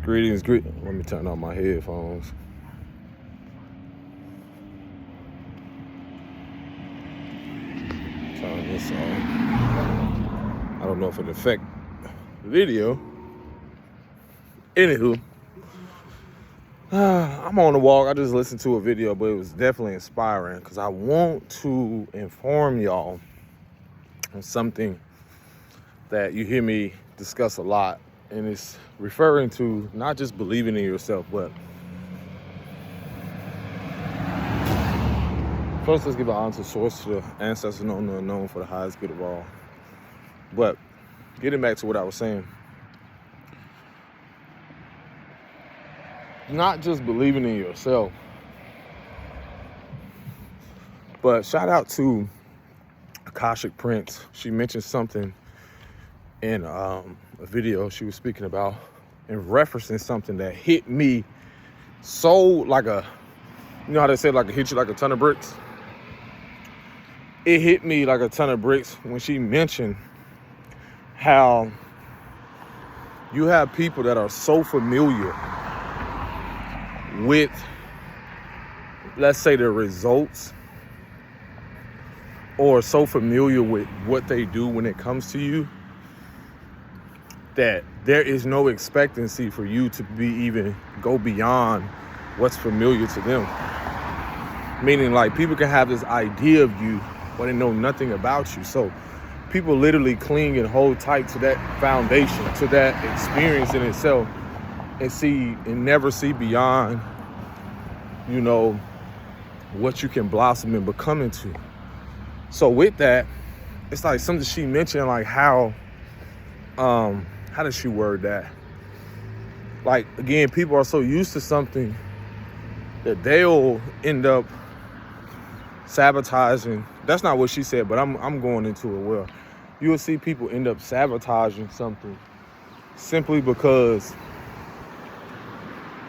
Greetings. Let me turn on my headphones. Turn this on. I don't know if it affect the video. Anywho, I'm on the walk. I just listened to a video, but it was definitely inspiring because I want to inform y'all on something that you hear me discuss a lot, and it's referring to not just believing in yourself, but first let's give an honor to source, to the ancestors known and unknown, for the highest good of all. But getting back to what I was saying, not just believing in yourself, but shout out to Akashic Prince. She mentioned something in a video she was speaking about and referencing something that hit me so like a, you know how they say like it hit you like a ton of bricks? It hit me like a ton of bricks when she mentioned how you have people that are so familiar with, let's say, the results, or so familiar with what they do when it comes to you, that there is no expectancy for you to be even go beyond what's familiar to them. Meaning, like, people can have this idea of you, but they know nothing about you. So people literally cling and hold tight to that foundation, to that experience in itself, and never see beyond, you know, what you can blossom and become into. So with that, it's like something she mentioned, like how does she word that? Like, again, people are so used to something that they'll end up sabotaging. That's not what she said, but I'm going into it well. You will see people end up sabotaging something simply because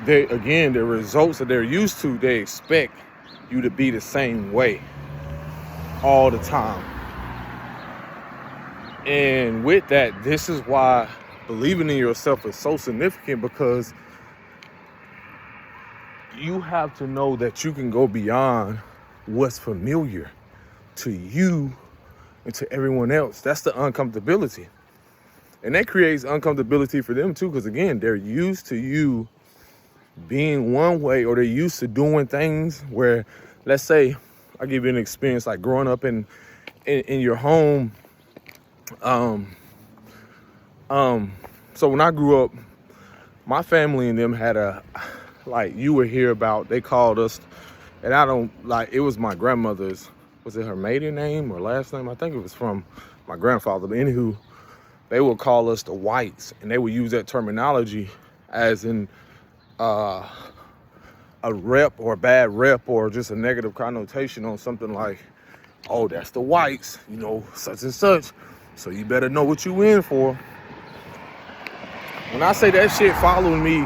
the results that they're used to, they expect you to be the same way all the time. And with that, this is why believing in yourself is so significant, because you have to know that you can go beyond what's familiar to you and to everyone else. That's the uncomfortability. And that creates uncomfortability for them too, because again, they're used to you being one way, or they're used to doing things where, let's say, I'll give you an experience like growing up in your home. So when I grew up, my family and them had you would hear about, they called us, and it was my grandmother's, was it her maiden name or last name? I think it was from my grandfather. But anywho, they would call us the whites, and they would use that terminology as in a rep or a bad rep, or just a negative connotation on something like, oh, that's the whites, you know, such and such, so you better know what you in for. When I say that shit followed me,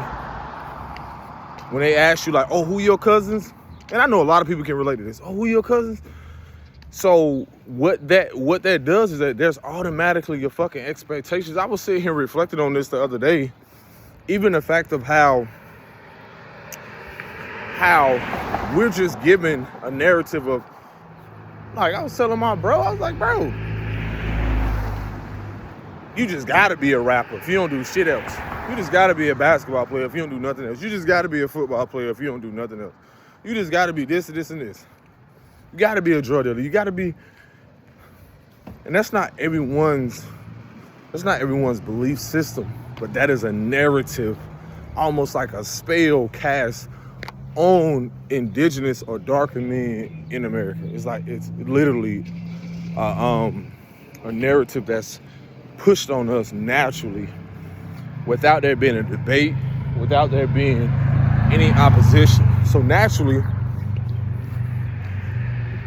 when they ask you like, oh, who your cousins? And I know a lot of people can relate to this. Oh, who your cousins? So what that does is that there's automatically your fucking expectations. I was sitting here reflecting on this the other day. Even the fact of how we're just given a narrative of, like, I was telling my bro, I was like, bro, you just gotta be a rapper if you don't do shit else. You just gotta be a basketball player if you don't do nothing else. You just gotta be a football player if you don't do nothing else. You just gotta be this and this and this. You gotta be a drug dealer. You gotta be, and that's not everyone's belief system, but that is a narrative, almost like a spell cast on indigenous or darker men in America. It's like, it's literally a narrative that's pushed on us naturally, without there being a debate, without there being any opposition. So naturally,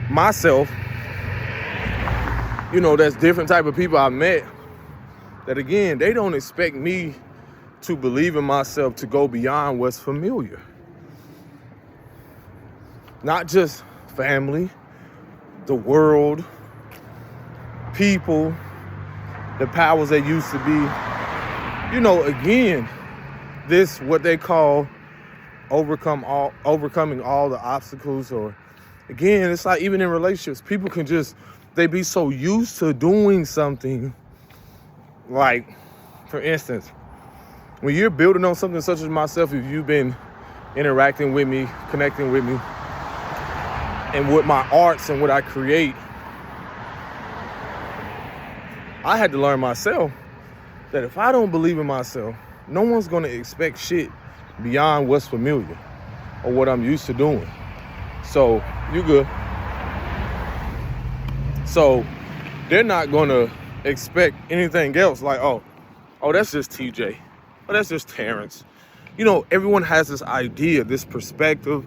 myself, you know, that's different type of people I met, that again, they don't expect me to believe in myself to go beyond what's familiar. Not just family, the world, people, the powers that used to be. You know, again, this what they call overcoming all the obstacles. Or again, it's like even in relationships, people can just, they be so used to doing something. Like, for instance, when you're building on something such as myself, if you've been interacting with me, connecting with me, and with my arts and what I create, I had to learn myself that if I don't believe in myself, no one's gonna expect shit beyond what's familiar or what I'm used to doing. So, you good. So, they're not gonna expect anything else like, oh, that's just TJ. Oh, that's just Terrence. You know, everyone has this idea, this perspective,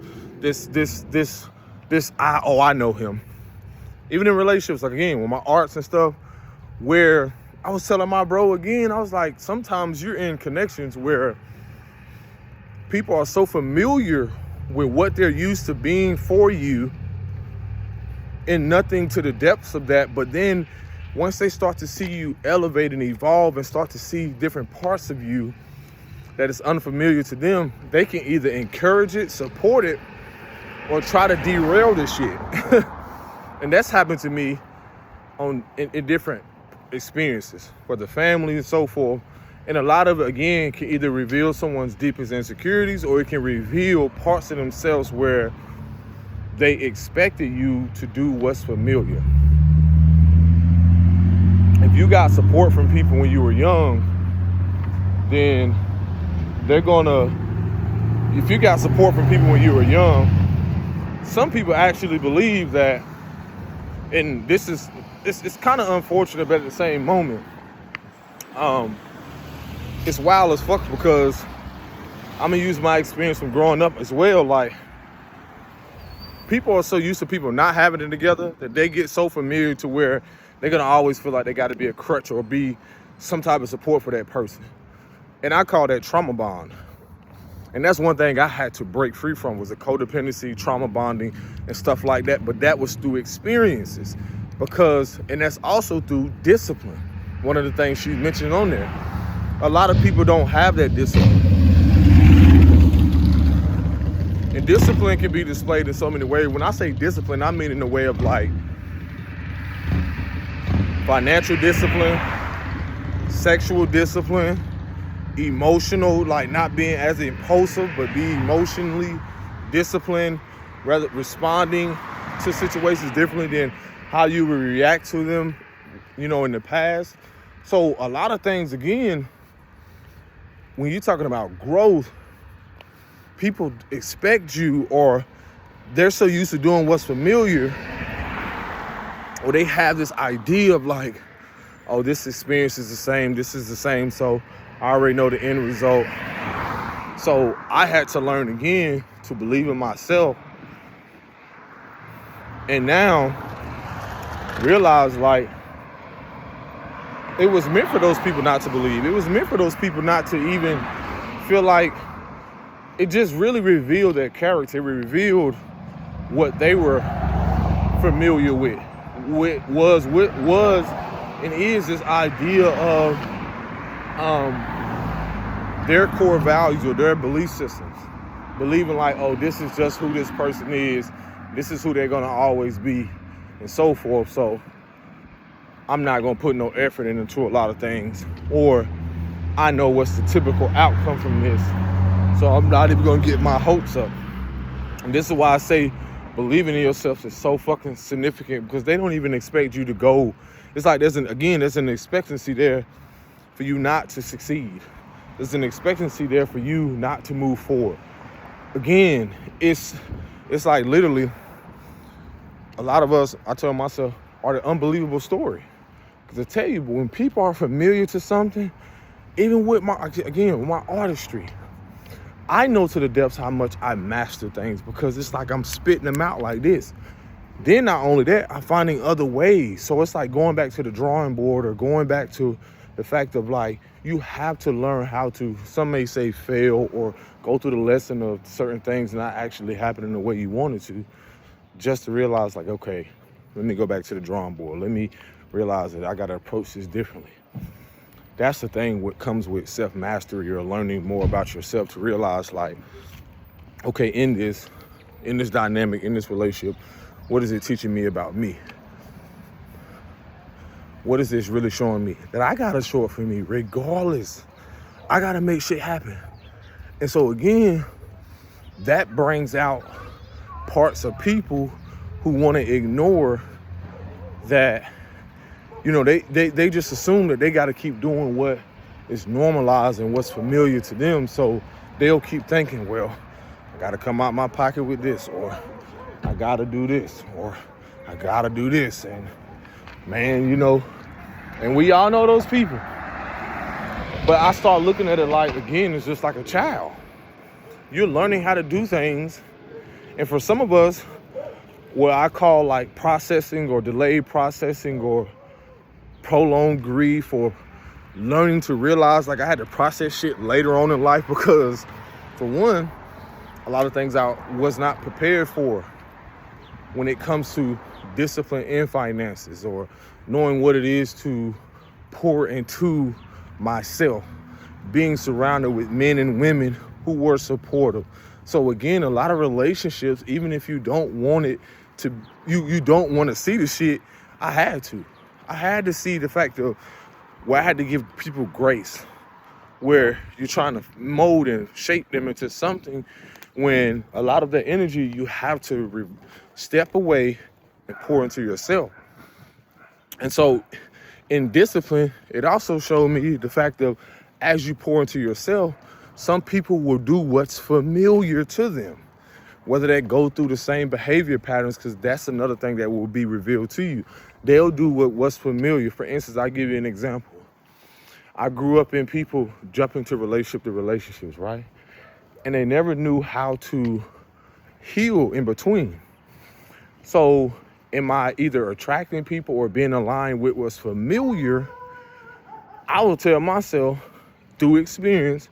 I know him. Even in relationships, like again, with my arts and stuff, where I was telling my bro again, I was like, sometimes you're in connections where people are so familiar with what they're used to being for you and nothing to the depths of that. But then once they start to see you elevate and evolve and start to see different parts of you that is unfamiliar to them, they can either encourage it, support it, or try to derail this shit. And that's happened to me in different experiences for the family and so forth. And a lot of it, again, can either reveal someone's deepest insecurities, or it can reveal parts of themselves where they expected you to do what's familiar. If you got support from people when you were young, then they're gonna, if you got support from people when you were young, some people actually believe that, and it's kind of unfortunate, but at the same moment, it's wild as fuck, because I'm gonna use my experience from growing up as well. Like, people are so used to people not having it together that they get so familiar to where they're gonna always feel like they gotta be a crutch or be some type of support for that person. And I call that trauma bond. And that's one thing I had to break free from, was the codependency, trauma bonding, and stuff like that. But that was through experiences, and that's also through discipline. One of the things she mentioned on there. A lot of people don't have that discipline. And discipline can be displayed in so many ways. When I say discipline, I mean in the way of like financial discipline, sexual discipline, emotional, like not being as impulsive, but be emotionally disciplined, rather responding to situations differently than how you would react to them, in the past. So a lot of things, again, when you're talking about growth, people expect you, or they're so used to doing what's familiar, or they have this idea of like, oh, this experience is the same, this is the same, so I already know the end result. So I had to learn again to believe in myself. And now realize, like, it was meant for those people not to believe. It was meant for those people not to even feel like, it just really revealed their character. It revealed what they were familiar with. What was and is this idea of their core values or their belief systems. Believing like, oh, this is just who this person is. This is who they're going to always be, and so forth. So I'm not going to put no effort into a lot of things, or I know what's the typical outcome from this. So I'm not even going to get my hopes up. And this is why I say believing in yourself is so fucking significant, because they don't even expect you to go. It's like there's an expectancy there for you not to succeed. There's an expectancy there for you not to move forward. Again, it's like literally a lot of us, I tell myself, are the unbelievable story. Because I tell you, when people are familiar to something, even with my artistry, I know to the depths how much I master things, because it's like I'm spitting them out like this. Then not only that, I'm finding other ways. So it's like going back to the drawing board, or going back to the fact of like, you have to learn how to, some may say fail, or go through the lesson of certain things not actually happening the way you wanted to, just to realize like, okay, let me go back to the drawing board. Let me realize that I got to approach this differently. that's the thing what comes with self-mastery or learning more about yourself, to realize like, okay, in this dynamic, in this relationship, what is it teaching me about me? What is this really showing me? That I gotta show up for me regardless. I gotta make shit happen. And so again, that brings out parts of people who want to ignore that. You know, they just assume that they got to keep doing what is normalized and what's familiar to them. So they'll keep thinking, well, I got to come out my pocket with this, or I got to do this, or I got to do this. And man, you know, and we all know those people. But I start looking at it like, again, it's just like a child. You're learning how to do things. And for some of us, what I call like processing or delayed processing or prolonged grief, or learning to realize like I had to process shit later on in life, because for one, a lot of things I was not prepared for when it comes to discipline and finances, or knowing what it is to pour into myself, being surrounded with men and women who were supportive. So again, a lot of relationships, even if you don't want it to, you don't want to see the shit, I had to see the fact of where I had to give people grace, where you're trying to mold and shape them into something, when a lot of the energy you have to step away and pour into yourself. And so in discipline, it also showed me the fact of, as you pour into yourself, some people will do what's familiar to them, whether they go through the same behavior patterns, because that's another thing that will be revealed to you. They'll do what's familiar. For instance, I'll give you an example. I grew up in people jumping to relationships, right? And they never knew how to heal in between. So am I either attracting people or being aligned with what's familiar? I will tell myself through experience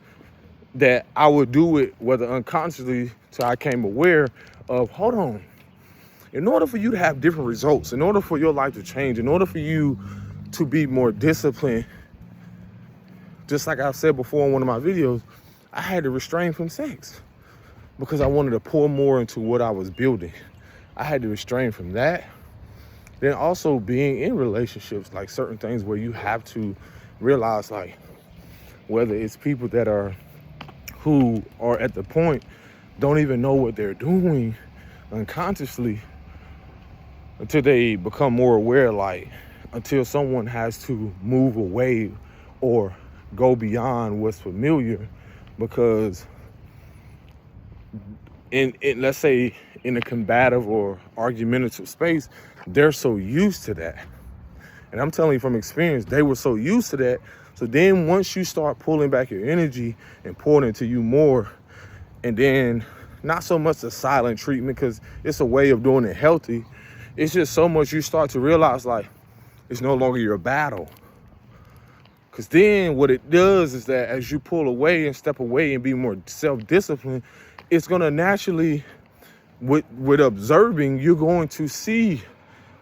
that I would do it, whether unconsciously, till I came aware of, hold on, in order for you to have different results, in order for your life to change, in order for you to be more disciplined, just like I've said before in one of my videos, I had to restrain from sex because I wanted to pour more into what I was building. I had to restrain from that. Then also being in relationships, like certain things where you have to realize, like, whether it's people that are, who are at the point, don't even know what they're doing unconsciously until they become more aware, like until someone has to move away or go beyond what's familiar, because in let's say in a combative or argumentative space, they're so used to that. And I'm telling you from experience, they were so used to that. So then once you start pulling back your energy and pouring into you more, and then not so much the silent treatment, because it's a way of doing it healthy. It's just so much you start to realize, like, it's no longer your battle. Because then what it does is that as you pull away and step away and be more self-disciplined, it's going to naturally, with observing, you're going to see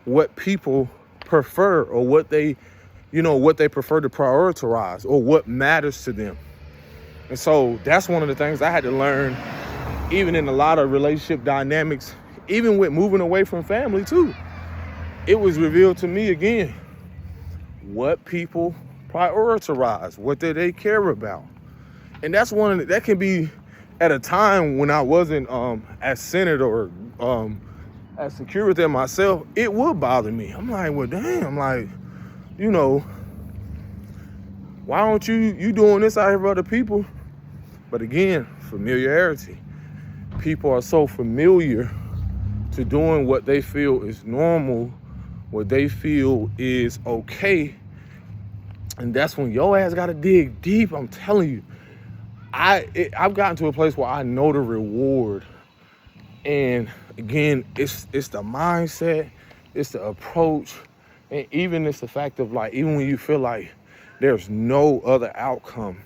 what people prefer, or what they prefer to prioritize, or what matters to them. And so that's one of the things I had to learn, even in a lot of relationship dynamics, even with moving away from family too. It was revealed to me again, what people prioritize, what do they care about. And that's that can be at a time when I wasn't as centered or as secure within myself, it would bother me. I'm like, well, damn, like, you know, why don't you doing this out here for other people? But again, familiarity. People are so familiar to doing what they feel is normal, what they feel is okay. And that's when your ass got to dig deep. I'm telling you, I've gotten to a place where I know the reward. And again, it's the mindset, it's the approach, and even it's the fact of, like, even when you feel like there's no other outcome,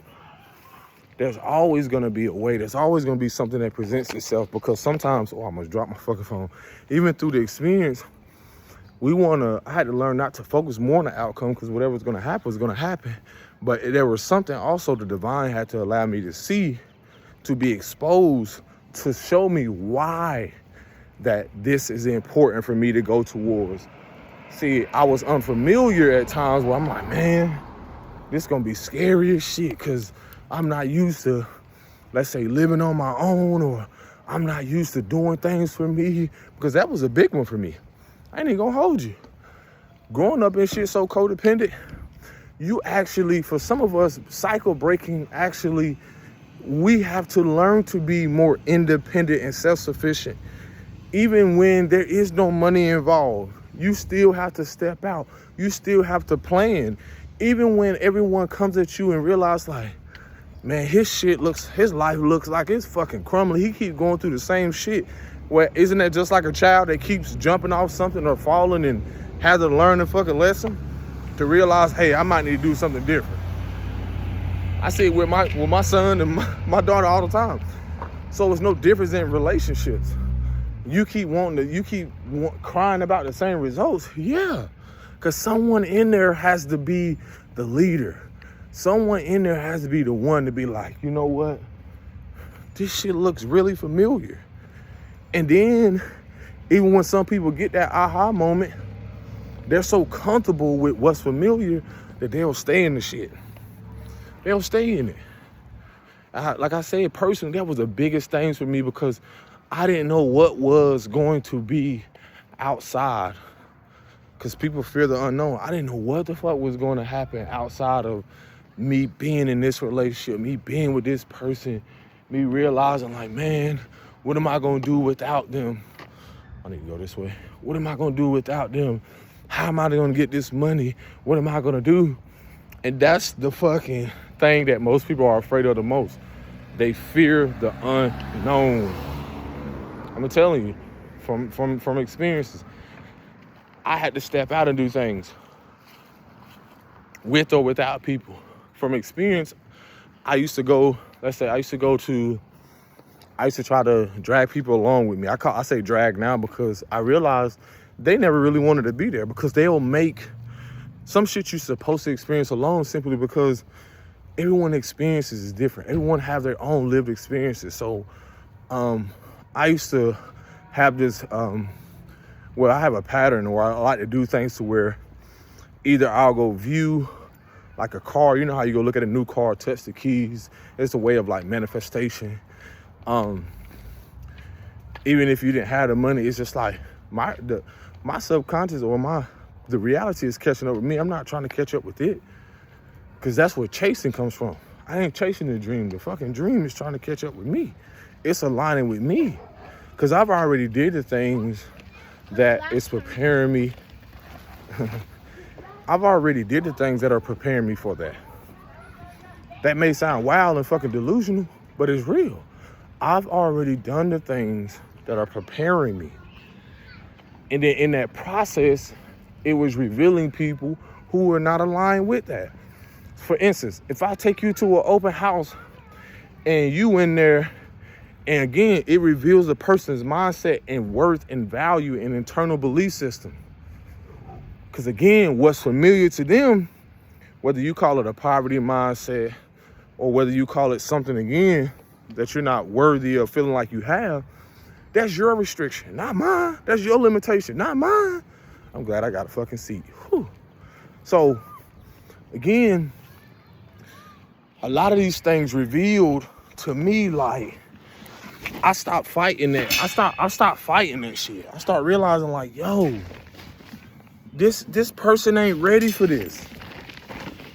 there's always going to be a way. There's always going to be something that presents itself, because sometimes, I almost dropped my fucking phone. Even through the experience, I had to learn not to focus more on the outcome, because whatever's going to happen is going to happen. But there was something also the divine had to allow me to see, to be exposed, to show me why that this is important for me to go towards. See, I was unfamiliar at times where I'm like, man, this gonna be scary as shit, because I'm not used to, let's say, living on my own, or I'm not used to doing things for me, because that was a big one for me. I ain't even gonna hold you. Growing up in shit so codependent, you actually, for some of us, cycle breaking, actually, we have to learn to be more independent and self-sufficient. Even when there is no money involved, you still have to step out. You still have to plan. Even when everyone comes at you and realize, like, man, his life looks like it's fucking crumbling. He keeps going through the same shit. Well, isn't that just like a child that keeps jumping off something or falling and has to learn a fucking lesson to realize, hey, I might need to do something different. I see it with my son and my daughter all the time. So it's no difference in relationships. You keep crying about the same results. Yeah, because someone in there has to be the leader. Someone in there has to be the one to be like, you know what? This shit looks really familiar. And then, even when some people get that aha moment, they're so comfortable with what's familiar that they'll stay in the shit. They'll stay in it. Like I said, personally, that was the biggest thing for me, because I didn't know what was going to be outside. Because people fear the unknown. I didn't know what the fuck was going to happen outside of me being in this relationship, me being with this person, me realizing, like, man, what am I going to do without them? I need to go this way. What am I going to do without them? How am I going to get this money? What am I going to do? And that's the fucking thing that most people are afraid of the most. They fear the unknown. I'm telling you, from experiences, I had to step out and do things with or without people. From experience, I used to try to drag people along with me. I say drag now because I realized they never really wanted to be there, because they'll make some shit you're supposed to experience alone, simply because everyone's experiences is different. Everyone have their own lived experiences. So I used to have this, I have a pattern where I like to do things to where either I'll go view like a car. You know how you go look at a new car, touch the keys. It's a way of like manifestation. Even if you didn't have the money, it's just like my subconscious or the reality is catching up with me. I'm not trying to catch up with it, because that's where chasing comes from. I ain't chasing the dream. The fucking dream is trying to catch up with me. It's aligning with me, because I've already did the things that is preparing me. I've already did the things that are preparing me for that. That may sound wild and fucking delusional, but it's real. I've already done the things that are preparing me. And then in that process, it was revealing people who were not aligned with that. For instance, if I take you to an open house and you in there, and again, it reveals a person's mindset and worth and value and internal belief system. Because again, what's familiar to them, whether you call it a poverty mindset or whether you call it something again that you're not worthy of feeling like you have, that's your restriction, not mine. That's your limitation, not mine. I'm glad I got a fucking seat. Whew. So again, a lot of these things revealed to me, like, I stopped fighting that. I stopped fighting that shit. I start realizing, like, yo, this person ain't ready for this.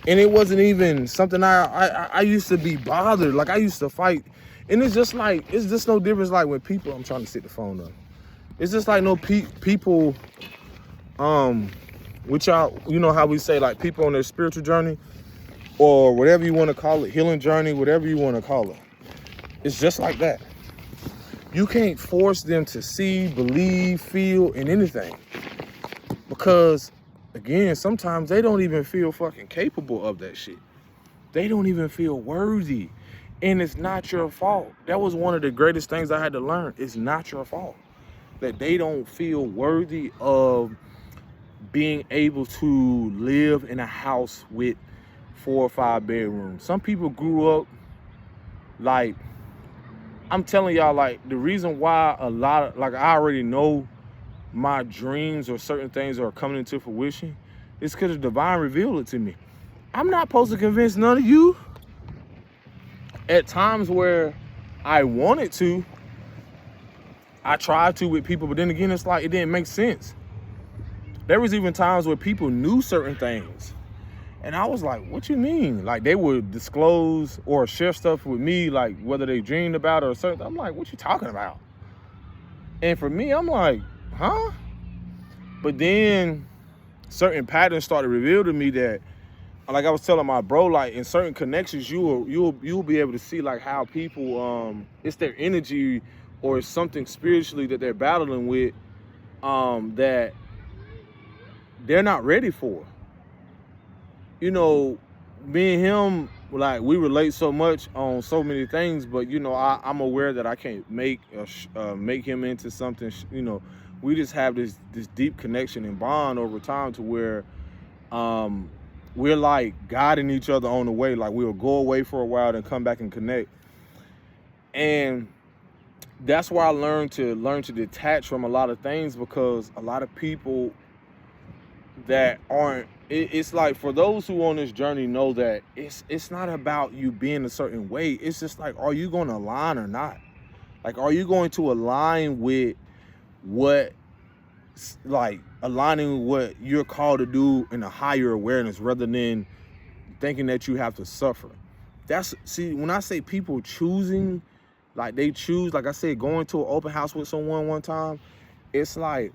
And it wasn't even something I used to be bothered. Like, I used to fight. And it's just no difference like when people, I'm trying to sit the phone up. It's just like no people, which y'all, you know how we say, like, people on their spiritual journey or whatever you want to call it, healing journey, whatever you want to call it. It's just like that. You can't force them to see, believe, feel in anything. Because, again, sometimes they don't even feel fucking capable of that shit. They don't even feel worthy. And it's not your fault. That was one of the greatest things I had to learn. It's not your fault that they don't feel worthy of being able to live in a house with 4 or 5 bedrooms. Some people grew up like, I'm telling y'all, like, the reason why a lot of, like, I already know my dreams or certain things are coming into fruition is because the divine revealed it to me. I'm not supposed to convince none of you. At times where I wanted to, I tried to with people, but then again, it's like it didn't make sense. There was even times where people knew certain things, and I was like, what you mean? Like, they would disclose or share stuff with me, like whether they dreamed about it or certain. I'm like, what you talking about? And for me, I'm like, huh? But then certain patterns started revealed to me that, like I was telling my bro, like in certain connections, you'll be able to see like how people, it's their energy or it's something spiritually that they're battling with, that they're not ready for. You know, me and him, like, we relate so much on so many things, but you know, I'm aware that I can't make him into something. You know, we just have this deep connection and bond over time to where we're like guiding each other on the way. Like, we'll go away for a while, then come back and connect. And that's why I learned to detach from a lot of things, because a lot of people that aren't, it's like, for those who on this journey know that it's not about you being a certain way. It's just like, are you going to align or not? Like, are you going to align with what, like, aligning with what you're called to do in a higher awareness, rather than thinking that you have to suffer? See, when I say people choosing, like, they choose, like I said, going to an open house with someone one time, it's like,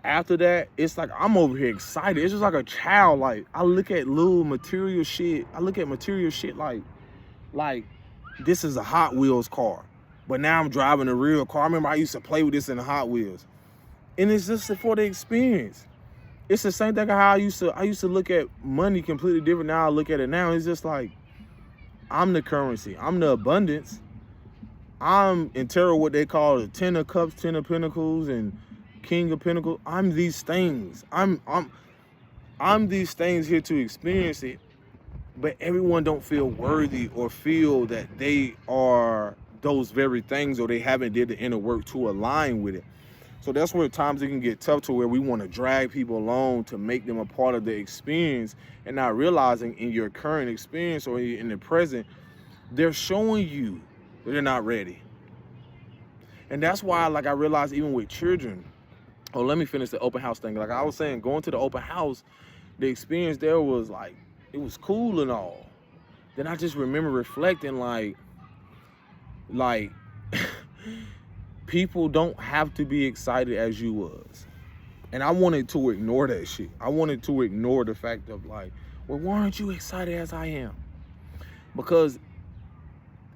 after that, it's like I'm over here excited. It's just like a child. Like, I look at little material shit. I look at material shit like this is a Hot Wheels car, but now I'm driving a real car. I remember I used to play with this in the Hot Wheels, and it's just for the experience. It's the same thing how I used to look at money completely different. Now I look at it now. It's just like, I'm the currency. I'm the abundance. I'm in tarot what they call the 10 of cups, 10 of pentacles, and King of Pentacles. I'm these things. I'm these things here to experience it, but everyone don't feel worthy or feel that they are those very things, or they haven't did the inner work to align with it. So that's where times it can get tough, to where we want to drag people along to make them a part of the experience, and not realizing in your current experience or in the present, they're showing you that they're not ready. And that's why, like, I realized even with children. Oh, let me finish the open house thing. Like I was saying, going to the open house, the experience there was like, it was cool and all. Then I just remember reflecting like people don't have to be excited as you was. And I wanted to ignore that shit. I wanted to ignore the fact of like, well, why aren't you excited as I am? Because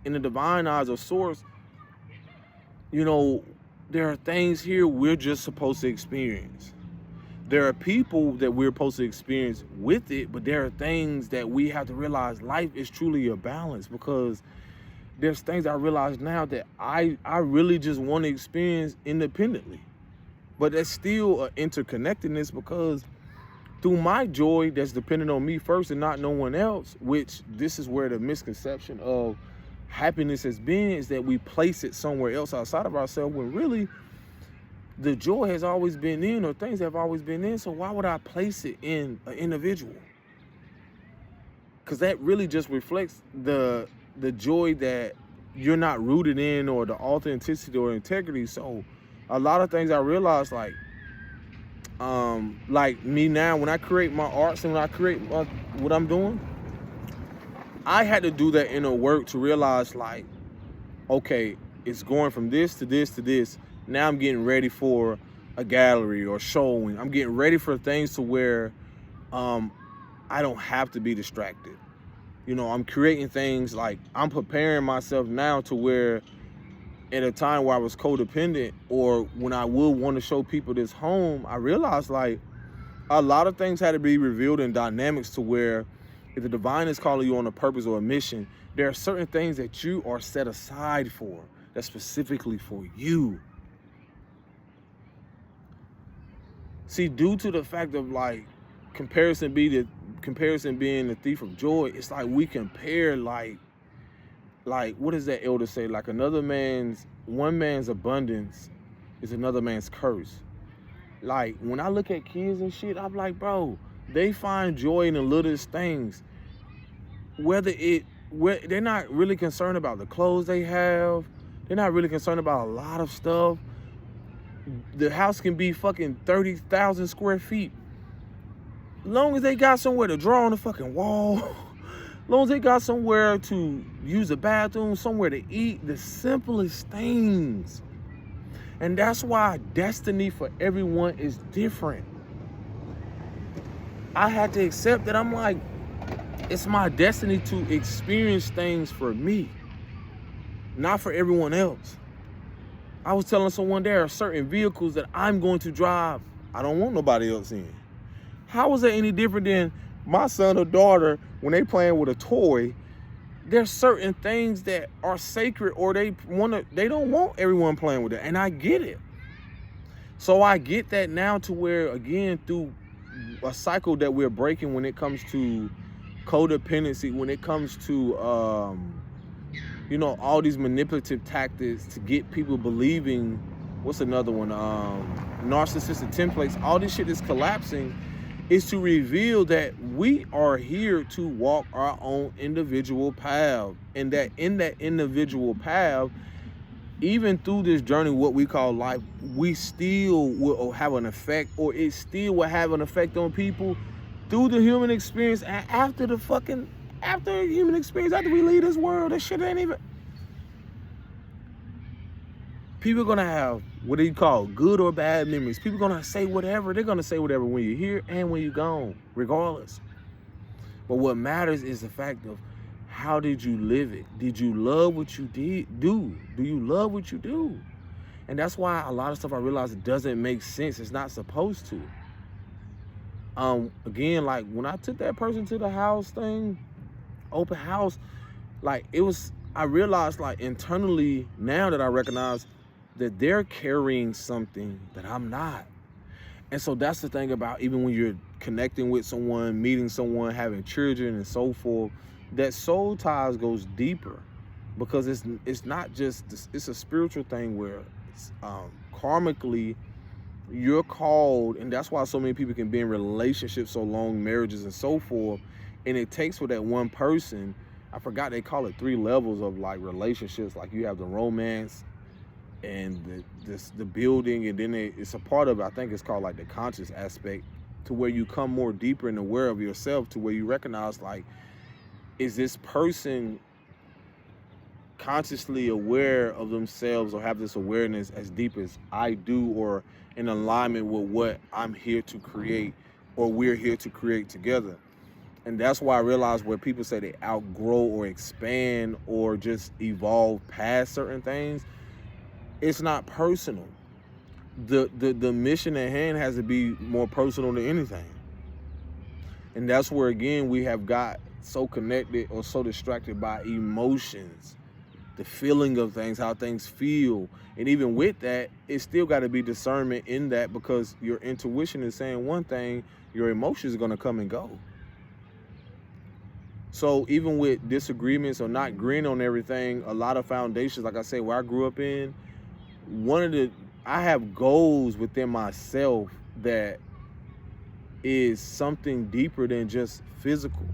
in the divine eyes of source, you know, there are things here we're just supposed to experience. There are people that we're supposed to experience with it, but there are things that we have to realize life is truly a balance, because there's things I realize now that I really just want to experience independently. But that's still an interconnectedness, because through my joy that's dependent on me first and not no one else, which this is where the misconception of happiness has been, is that we place it somewhere else outside of ourselves, when really the joy has always been in, or things have always been in. So why would I place it in an individual? Because that really just reflects the joy that you're not rooted in, or the authenticity or integrity. So a lot of things I realized, like me now, when I create my arts and when I create what I'm doing, I had to do that inner work to realize, like, okay, it's going from this to this to this. Now I'm getting ready for a gallery or showing. I'm getting ready for things to where I don't have to be distracted. You know, I'm creating things, like I'm preparing myself now to where at a time where I was codependent, or when I would want to show people this home, I realized like a lot of things had to be revealed in dynamics, to where if the divine is calling you on a purpose or a mission, there are certain things that you are set aside for, that's specifically for you. See, due to the fact of like comparison be comparison being the thief of joy, it's like we compare like what does that elder say? Like one man's abundance is another man's curse. Like when I look at kids and shit, I'm like, bro, they find joy in the littlest things. They're not really concerned about the clothes they have. They're not really concerned about a lot of stuff. The house can be fucking 30,000 square feet. Long as they got somewhere to draw on the fucking wall, long as they got somewhere to use the bathroom, somewhere to eat, the simplest things. And that's why destiny for everyone is different. I had to accept that. I'm like, it's my destiny to experience things for me, not for everyone else. I was telling someone there are certain vehicles that I'm going to drive I don't want nobody else in. How is that any different than my son or daughter when they playing with a toy? There's certain things that are sacred, or they don't want everyone playing with it, and I get it. So I get that now, to where, again, through a cycle that we're breaking when it comes to codependency, when it comes to all these manipulative tactics to get people believing, what's another one, narcissistic templates, all this shit is collapsing, is to reveal that we are here to walk our own individual path, and that in that individual path, even through this journey, what we call life, we still will have an effect, or it still will have an effect on people through the human experience. And after human experience, after we leave this world, that shit ain't even... People are going to have what do you call good or bad memories. People are going to say whatever. They're going to say whatever when you're here and when you're gone, regardless. But what matters is the fact of, how did you live it? Did you love what you do? Do you love what you do? And that's why a lot of stuff I realize it doesn't make sense. It's not supposed to. Again, like when I took that person to the house thing, open house, like I realized, like, internally now that I recognize that they're carrying something that I'm not. And so that's the thing about, even when you're connecting with someone, meeting someone, having children and so forth, that soul ties goes deeper, because it's not just, it's a spiritual thing where karmically you're called, and that's why so many people can be in relationships so long, marriages and so forth, and it takes for that one person, I forgot they call it 3 levels of like relationships, like you have the romance and the building, and then it's a part of it, I think it's called like the conscious aspect, to where you come more deeper and aware of yourself, to where you recognize, like, is this person consciously aware of themselves, or have this awareness as deep as I do, or in alignment with what I'm here to create, or we're here to create together? And that's why I realize where people say they outgrow or expand or just evolve past certain things, it's not personal. The mission at hand has to be more personal than anything. And that's where, again, we have got so connected or so distracted by emotions, the feeling of things, how things feel. And even with that, it's still got to be discernment in that, because your intuition is saying one thing, your emotions are going to come and go. So even with disagreements or not agreeing on everything, a lot of foundations, like I say, where I grew up in, I have goals within myself that is something deeper than just physical.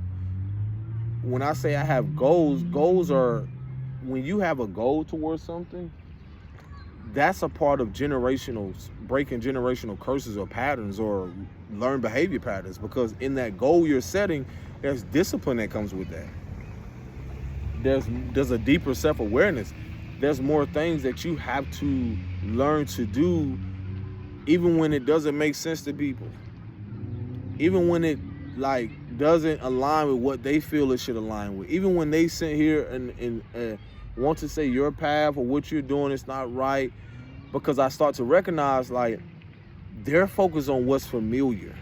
When I say I have goals are, when you have a goal towards something, that's a part of breaking generational curses or patterns, or learned behavior patterns, because in that goal you're setting, there's discipline that comes with that. There's a deeper self-awareness. There's more things that you have to learn to do, even when it doesn't make sense to people. Even when it doesn't align with what they feel it should align with. Even when they sit here and want to say your path or what you're doing is not right, because I start to recognize, like, they're focused on what's familiar.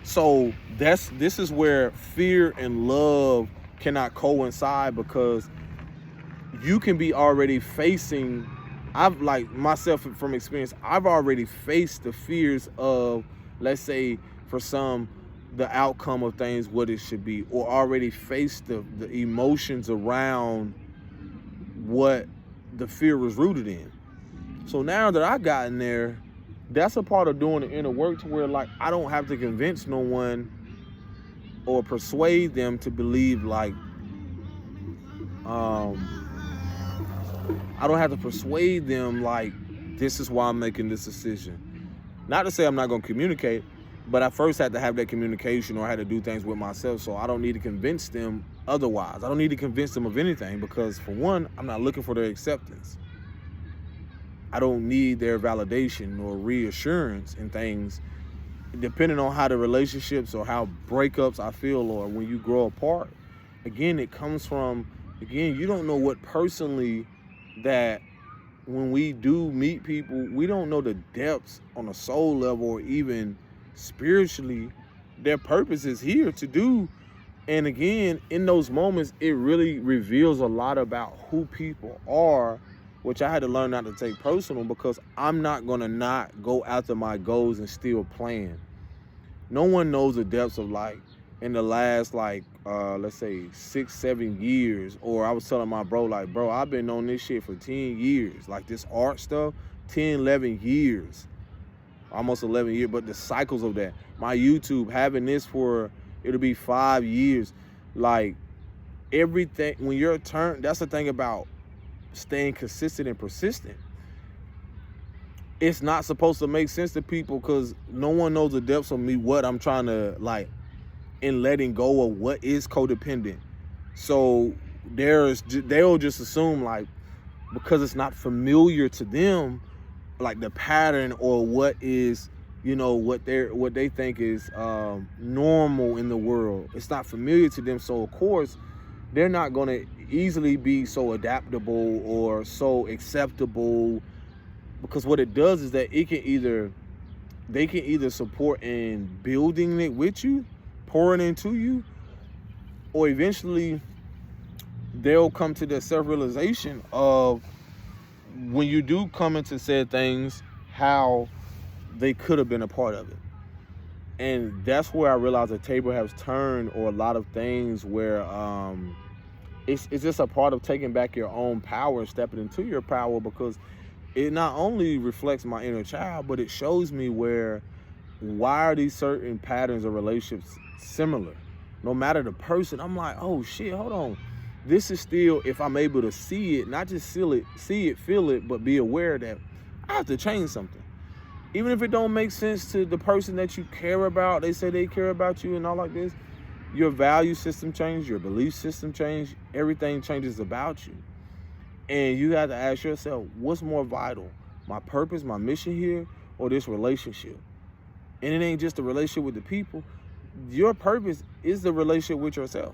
So this is where fear and love cannot coincide, because you can be already facing, I've, like, myself from experience, I've already faced the fears of, let's say for some, the outcome of things, what it should be, or already faced the emotions around what the fear was rooted in. So now that I got in there, that's a part of doing the inner work, to where like I don't have to convince no one or persuade them to believe like I don't have to persuade them like this is why I'm making this decision. Not to say I'm not going to communicate, but I first had to have that communication, or I had to do things with myself, so I don't need to convince them otherwise. I don't need to convince them of anything, because for one, I'm not looking for their acceptance. I don't need their validation or reassurance in things, depending on how the relationships or how breakups I feel, or when you grow apart. Again, it comes from, you don't know what personally, that when we do meet people, we don't know the depths on a soul level or even spiritually their purpose is here to do. And again, in those moments, it really reveals a lot about who people are, which I had to learn not to take personal, because I'm not going to not go after my goals and still plan. No one knows the depths of, like, in the last, like, let's say 6-7 years, or I was telling my bro, like, bro, I've been on this shit for 10 years, like this art stuff, 10-11 years, almost 11 years, but the cycles of that, my YouTube, having this for, it'll be 5 years, like, everything, when you're turned, that's the thing about staying consistent and persistent. It's not supposed to make sense to people, because no one knows the depths of me, what I'm trying to, like, in letting go of what is codependent. So they'll just assume, like, because it's not familiar to them, like the pattern or what is, what they think is normal in the world, it's not familiar to them. So of course they're not going to easily be so adaptable or so acceptable, because what it does is that they can either support in building it with you, pouring into you, or eventually they'll come to the self-realization of, when you do come into said things, how they could have been a part of it. And that's where I realized the table has turned, or a lot of things where it's just a part of taking back your own power and stepping into your power, because it not only reflects my inner child, but it shows me why are these certain patterns of relationships similar. No matter the person, I'm like, oh shit, hold on. This is still, if I'm able to see it, not just see it, feel it, but be aware that I have to change something. Even if it don't make sense to the person that you care about, they say they care about you and all like this, your value system changes, your belief system changes, everything changes about you. And you have to ask yourself, what's more vital? My purpose, my mission here, or this relationship? And it ain't just the relationship with the people. Your purpose is the relationship with yourself.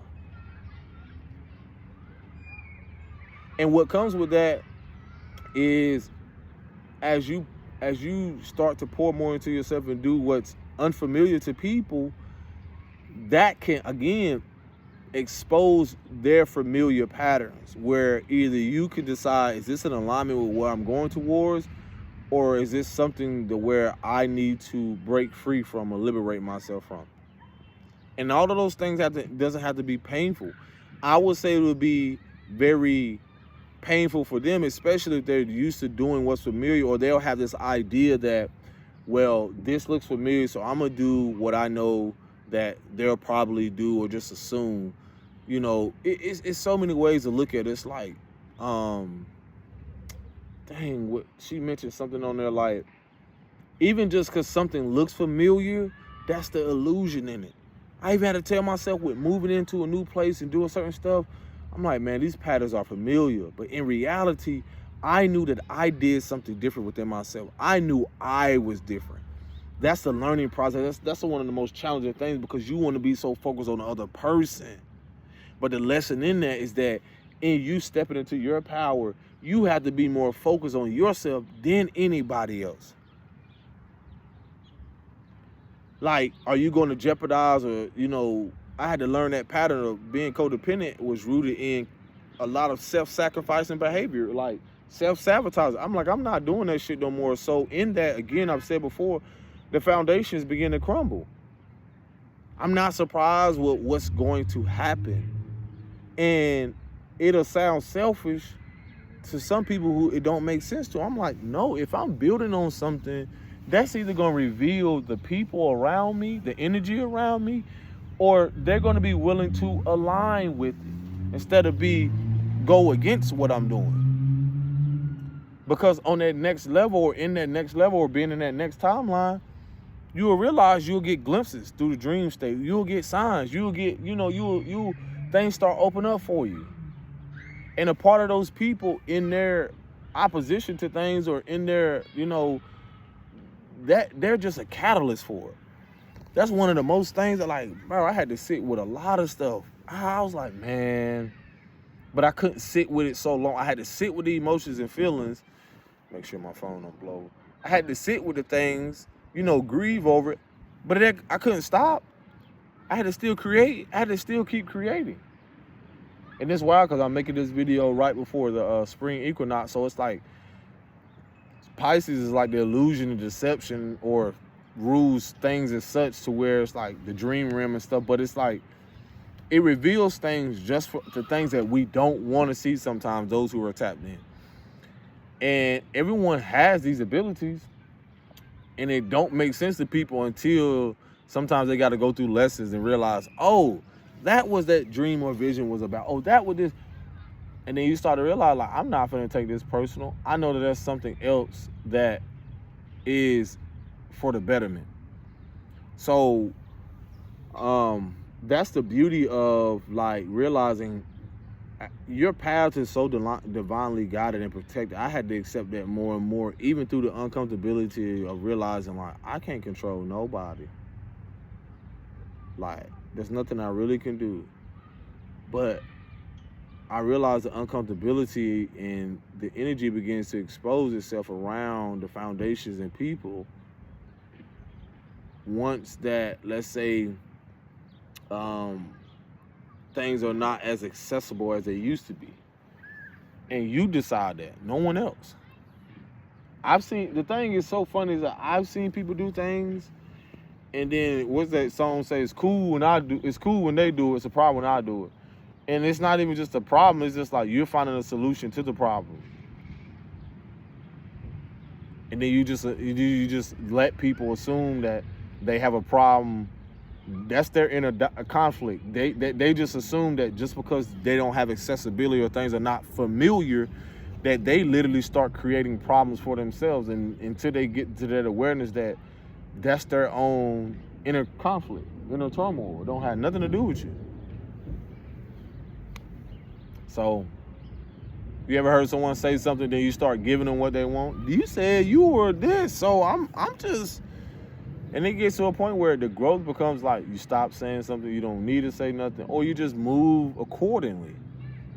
And what comes with that is, as you start to pour more into yourself and do what's unfamiliar to people, that can, again, expose their familiar patterns, where either you can decide, is this in alignment with where I'm going towards, or is this something to where I need to break free from or liberate myself from? And all of those things doesn't have to be painful. I would say it would be very painful for them, especially if they're used to doing what's familiar, or they'll have this idea that, well, this looks familiar, so I'm gonna do what I know that they'll probably do, or just assume. It's so many ways to look at it. It's like, dang, what she mentioned something on there, like, even just because something looks familiar, that's the illusion in it. I even had to tell myself, with moving into a new place and doing certain stuff, I'm like, man, these patterns are familiar. But in reality, I knew that I did something different within myself. I knew I was different. That's the learning process. That's one of the most challenging things, because you want to be so focused on the other person. But the lesson in that is that in you stepping into your power, you have to be more focused on yourself than anybody else. Like, are you going to jeopardize, or, I had to learn that pattern of being codependent was rooted in a lot of self-sacrificing behavior, like self-sabotage. I'm like, I'm not doing that shit no more. So in that, again, I've said before, the foundations begin to crumble. I'm not surprised with what's going to happen. And it'll sound selfish to some people who it don't make sense to. I'm like, no, if I'm building on something, that's either going to reveal the people around me, the energy around me, or they're going to be willing to align with it instead of go against what I'm doing. Because on that next level, or in that next level, or being in that next timeline, you will realize you'll get glimpses through the dream state. You'll get signs. You'll get, you'll things start opening up for you. And a part of those people in their opposition to things, or in their, that they're just a catalyst for it. That's one of the most things that, like, bro, I had to sit with a lot of stuff. I was like, man, but I couldn't sit with it so long. I had to sit with the emotions and feelings. Make sure my phone don't blow. I had to sit with the things, grieve over it, but I couldn't stop. I had to still create. I had to still keep creating. And it's wild because I'm making this video right before the spring equinox. So it's like Pisces is like the illusion and deception, or rules things as such, to where it's like the dream realm and stuff. But it's like it reveals things just for the things that we don't want to see sometimes, those who are tapped in. And everyone has these abilities, and it don't make sense to people until sometimes they got to go through lessons and realize, oh, that was that dream or vision was about. Oh, that was this. And then you start to realize, like, I'm not going to take this personal. I know that there's something else that is for the betterment. So that's the beauty of, like, realizing your path is so divinely guided and protected. I had to accept that more and more, even through the uncomfortability of realizing, like, I can't control nobody. Like, there's nothing I really can do. But I realized the uncomfortability and the energy begins to expose itself around the foundations and people once that, let's say, things are not as accessible as they used to be. And you decide that, no one else. The thing is so funny is that I've seen people do things, and then what's that song say? It's cool when they do it, it's a problem when I do it. And it's not even just a problem, it's just like you're finding a solution to the problem. And then you just let people assume that they have a problem. That's their inner conflict. They just assume that just because they don't have accessibility or things are not familiar, that they literally start creating problems for themselves, and until they get to that awareness that that's their own inner conflict, inner turmoil. It don't have nothing to do with you. So, you ever heard someone say something, then you start giving them what they want? You said you were this, so I'm just... And it gets to a point where the growth becomes like you stop saying something, you don't need to say nothing, or you just move accordingly.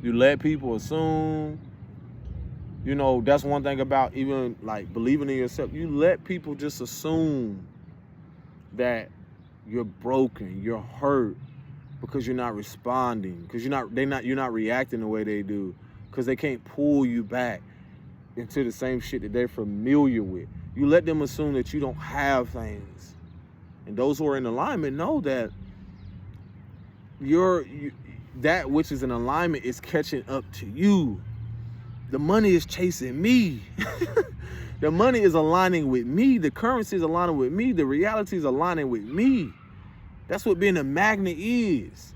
You let people assume. That's one thing about even like believing in yourself. You let people just assume that you're broken, you're hurt, because you're not responding, because you're not reacting the way they do, because they can't pull you back into the same shit that they're familiar with. You let them assume that you don't have things. And those who are in alignment know that that which is in alignment is catching up to you. The money is chasing me. The money is aligning with me. The currency is aligning with me. The reality is aligning with me. That's what being a magnet is.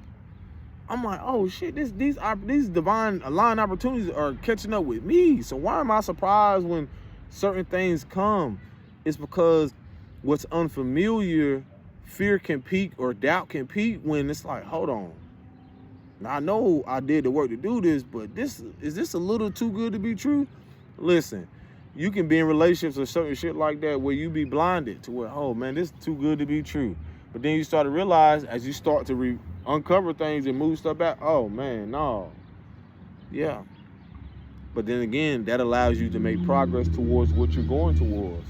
I'm like, oh shit, these divine aligned opportunities are catching up with me. So why am I surprised when certain things come? It's because what's unfamiliar, fear can peak or doubt can peak when it's like, hold on. Now I know I did the work to do this, but is this a little too good to be true? Listen, you can be in relationships or certain shit like that where you be blinded to where, oh man, this is too good to be true. But then you start to realize as you start to uncover things and move stuff back, oh man, no. Yeah. But then again, that allows you to make progress towards what you're going towards.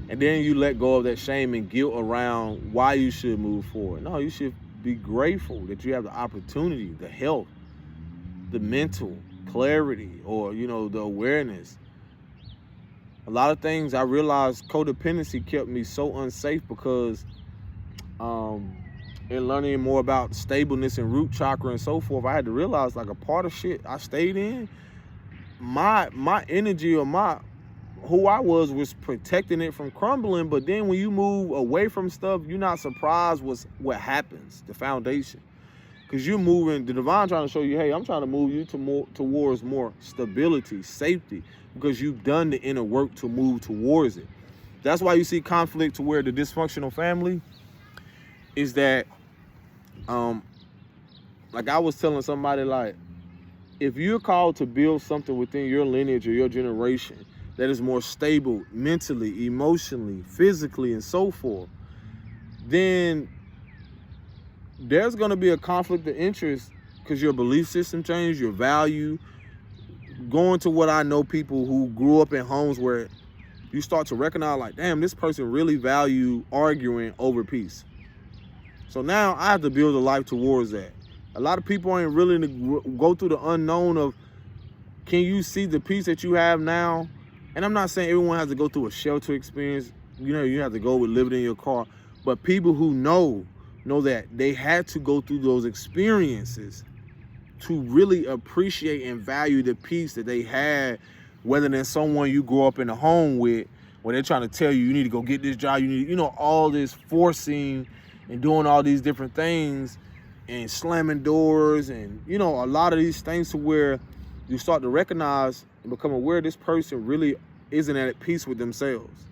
And then you let go of that shame and guilt around why you should move forward. No, you should be grateful that you have the opportunity, the health, the mental clarity, or, the awareness. A lot of things I realized codependency kept me so unsafe because um, and learning more about stableness and root chakra and so forth, I had to realize like a part of shit I stayed in, my energy or my who I was protecting it from crumbling. But then when you move away from stuff, you're not surprised what happens, the foundation. Because you're moving, the divine trying to show you, hey, I'm trying to move you towards more stability, safety, because you've done the inner work to move towards it. That's why you see conflict to where the dysfunctional family is that, like I was telling somebody, like, if you're called to build something within your lineage or your generation that is more stable mentally, emotionally, physically, and so forth, then there's going to be a conflict of interest because your belief system changed, your value. Going to what I know, people who grew up in homes where you start to recognize like, damn, this person really value arguing over peace. So now I have to build a life towards that. A lot of people ain't willing to go through the unknown of, can you see the peace that you have now? And I'm not saying everyone has to go through a shelter experience. You know, you have to go with living in your car. But people who know that they had to go through those experiences to really appreciate and value the peace that they had, whether than someone you grew up in a home with, where they're trying to tell you, you need to go get this job, you need, all this forcing and doing all these different things and slamming doors and, a lot of these things to where you start to recognize and become aware this person really isn't at peace with themselves.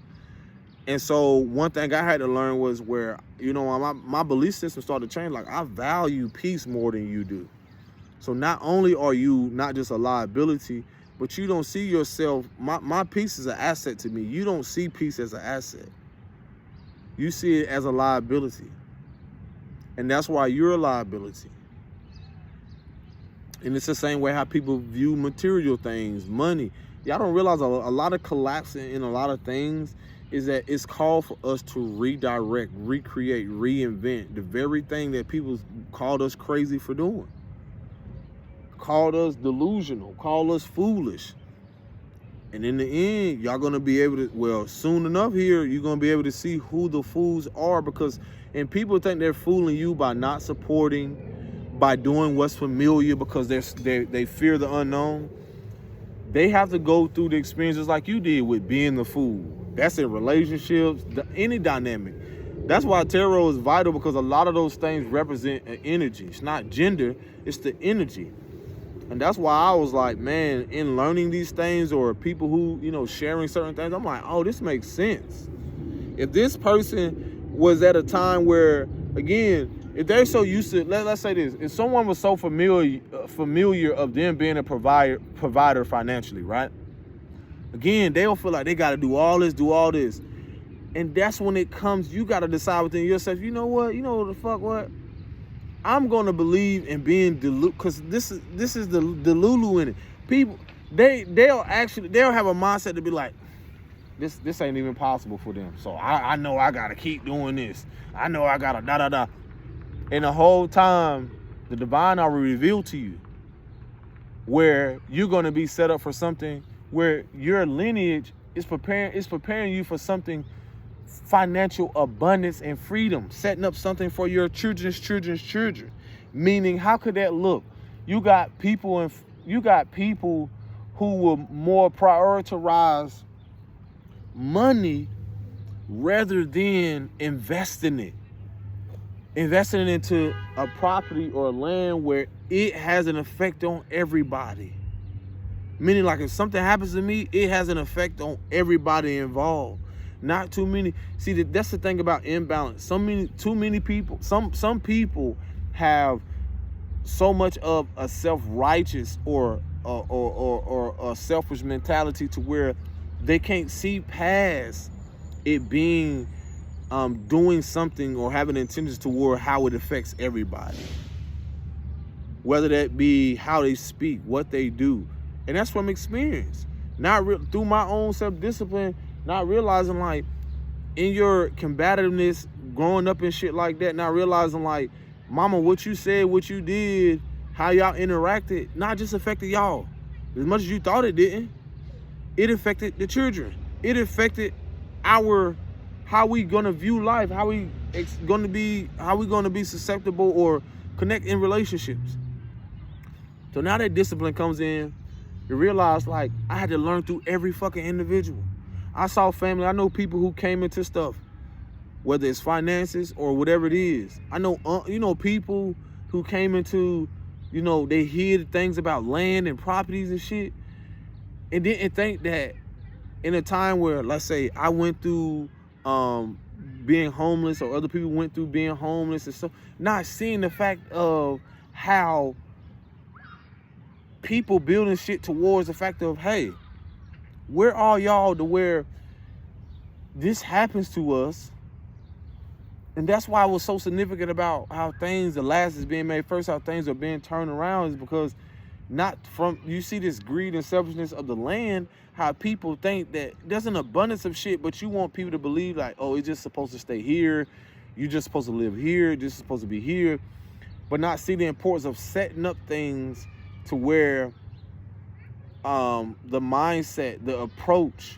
And so one thing I had to learn was where, my belief system started to change. Like, I value peace more than you do. So not only are you not just a liability, but you don't see yourself, my peace is an asset to me. You don't see peace as an asset. You see it as a liability. And that's why you're a liability. And it's the same way how people view material things, money. Y'all don't realize a lot of collapsing in a lot of things is that it's called for us to redirect, recreate, reinvent the very thing that people called us crazy for doing. Called us delusional, called us foolish. And in the end, y'all gonna be able to, soon enough here, you're gonna be able to see who the fools are, and people think they're fooling you by not supporting, by doing what's familiar because they fear the unknown. They have to go through the experiences like you did with being the fool. That's in relationships, any dynamic. That's why tarot is vital, because a lot of those things represent an energy. It's not gender, it's the energy. And that's why I was like, man, in learning these things, or people who, sharing certain things, I'm like, oh, this makes sense. If this person was at a time where, again, if they're so used to, let's say this, if someone was so familiar of them being a provider financially, right? Again, they'll feel like they got to do all this. And that's when it comes, you got to decide within yourself, you know what? What? I'm going to believe in being because this is the Lulu in it. People, they'll have a mindset to be like, this ain't even possible for them. So I know I got to keep doing this. I know I got to da-da-da. And the whole time, the divine already revealed to you where you're going to be set up for something where your lineage is preparing you for something, financial abundance and freedom, setting up something for your children's children. Meaning, how could that look? You got people who will more prioritize money rather than investing it into a property or land where it has an effect on everybody. Meaning, like, if something happens to me, it has an effect on everybody involved. Not too many. See, that's the thing about imbalance. Too many people. Some people have so much of a self-righteous or a selfish mentality to where they can't see past it being doing something or having intentions toward how it affects everybody. Whether that be how they speak, what they do. And that's from experience. Through my own self-discipline, not realizing, like, in your combativeness, growing up and shit like that, not realizing, like, mama, what you said, what you did, how y'all interacted, not just affected y'all. As much as you thought it didn't. It affected the children. It affected how we gonna view life, how we how we gonna be susceptible or connect in relationships? So now that discipline comes in, you realize like I had to learn through every fucking individual. I saw family. I know people who came into stuff, whether it's finances or whatever it is. I know people who came into, they hid things about land and properties and shit, and didn't think that in a time where, let's say, I went through being homeless, or other people went through being homeless and stuff, not seeing the fact of how people building shit towards the fact of, hey, where are y'all to where this happens to us? And that's why it was so significant about how the last is being made first, how things are being turned around, is because you see this greed and selfishness of the land, how people think that there's an abundance of shit, but you want people to believe like, oh, it's just supposed to stay here. You're just supposed to live here. This is supposed to be here. But not see the importance of setting up things to where the mindset, the approach,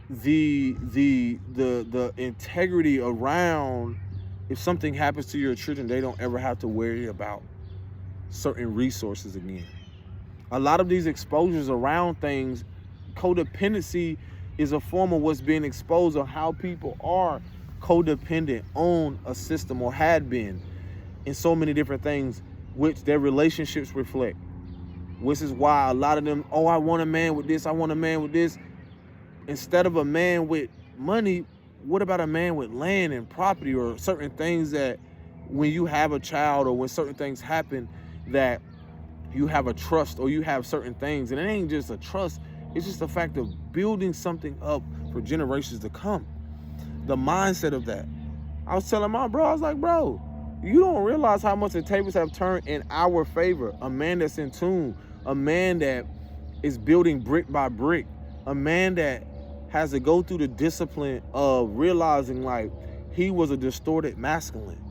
the integrity around, if something happens to your children, they don't ever have to worry about certain resources again. A lot of these exposures around things, codependency is a form of what's being exposed, on how people are codependent on a system, or had been, in so many different things, which their relationships reflect. Which is why a lot of them, oh, I want a man with this, I want a man with this. Instead of a man with money, what about a man with land and property, or certain things that when you have a child, or when certain things happen, that you have a trust, or you have certain things. And it ain't just a trust, it's just the fact of building something up for generations to come. The mindset of that. I was telling my bro, I was like, bro, you don't realize how much the tables have turned in our favor. A man that's in tune, a man that is building brick by brick, a man that has to go through the discipline of realizing like he was a distorted masculine.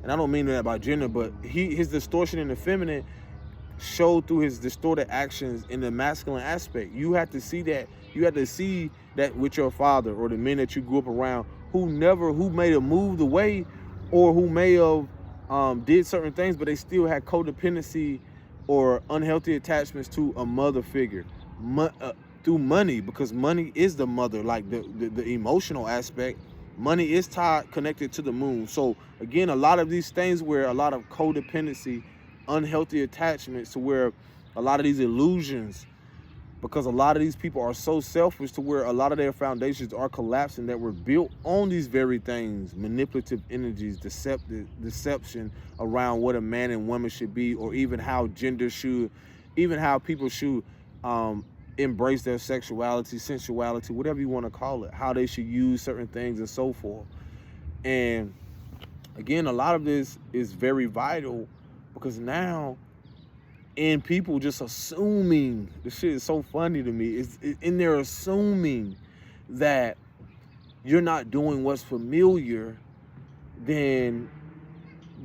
And I don't mean that by gender, but his distortion in the feminine showed through his distorted actions in the masculine aspect. You have to see that. You have to see that with your father, or the men that you grew up around, who may have moved away, or who may have did certain things, but they still had codependency or unhealthy attachments to a mother figure, through money, because money is the mother, like the emotional aspect. Money is connected to the moon. So again, a lot of these things where a lot of codependency, unhealthy attachments, to where a lot of these illusions, because a lot of these people are so selfish to where a lot of their foundations are collapsing, that were built on these very things, manipulative energies, deception around what a man and woman should be, or even how gender should, even how people should embrace their sexuality, sensuality, whatever you want to call it, how they should use certain things and so forth. And again, a lot of this is very vital, because now, and people just assuming, this shit is so funny to me, and they're assuming that you're not doing what's familiar, then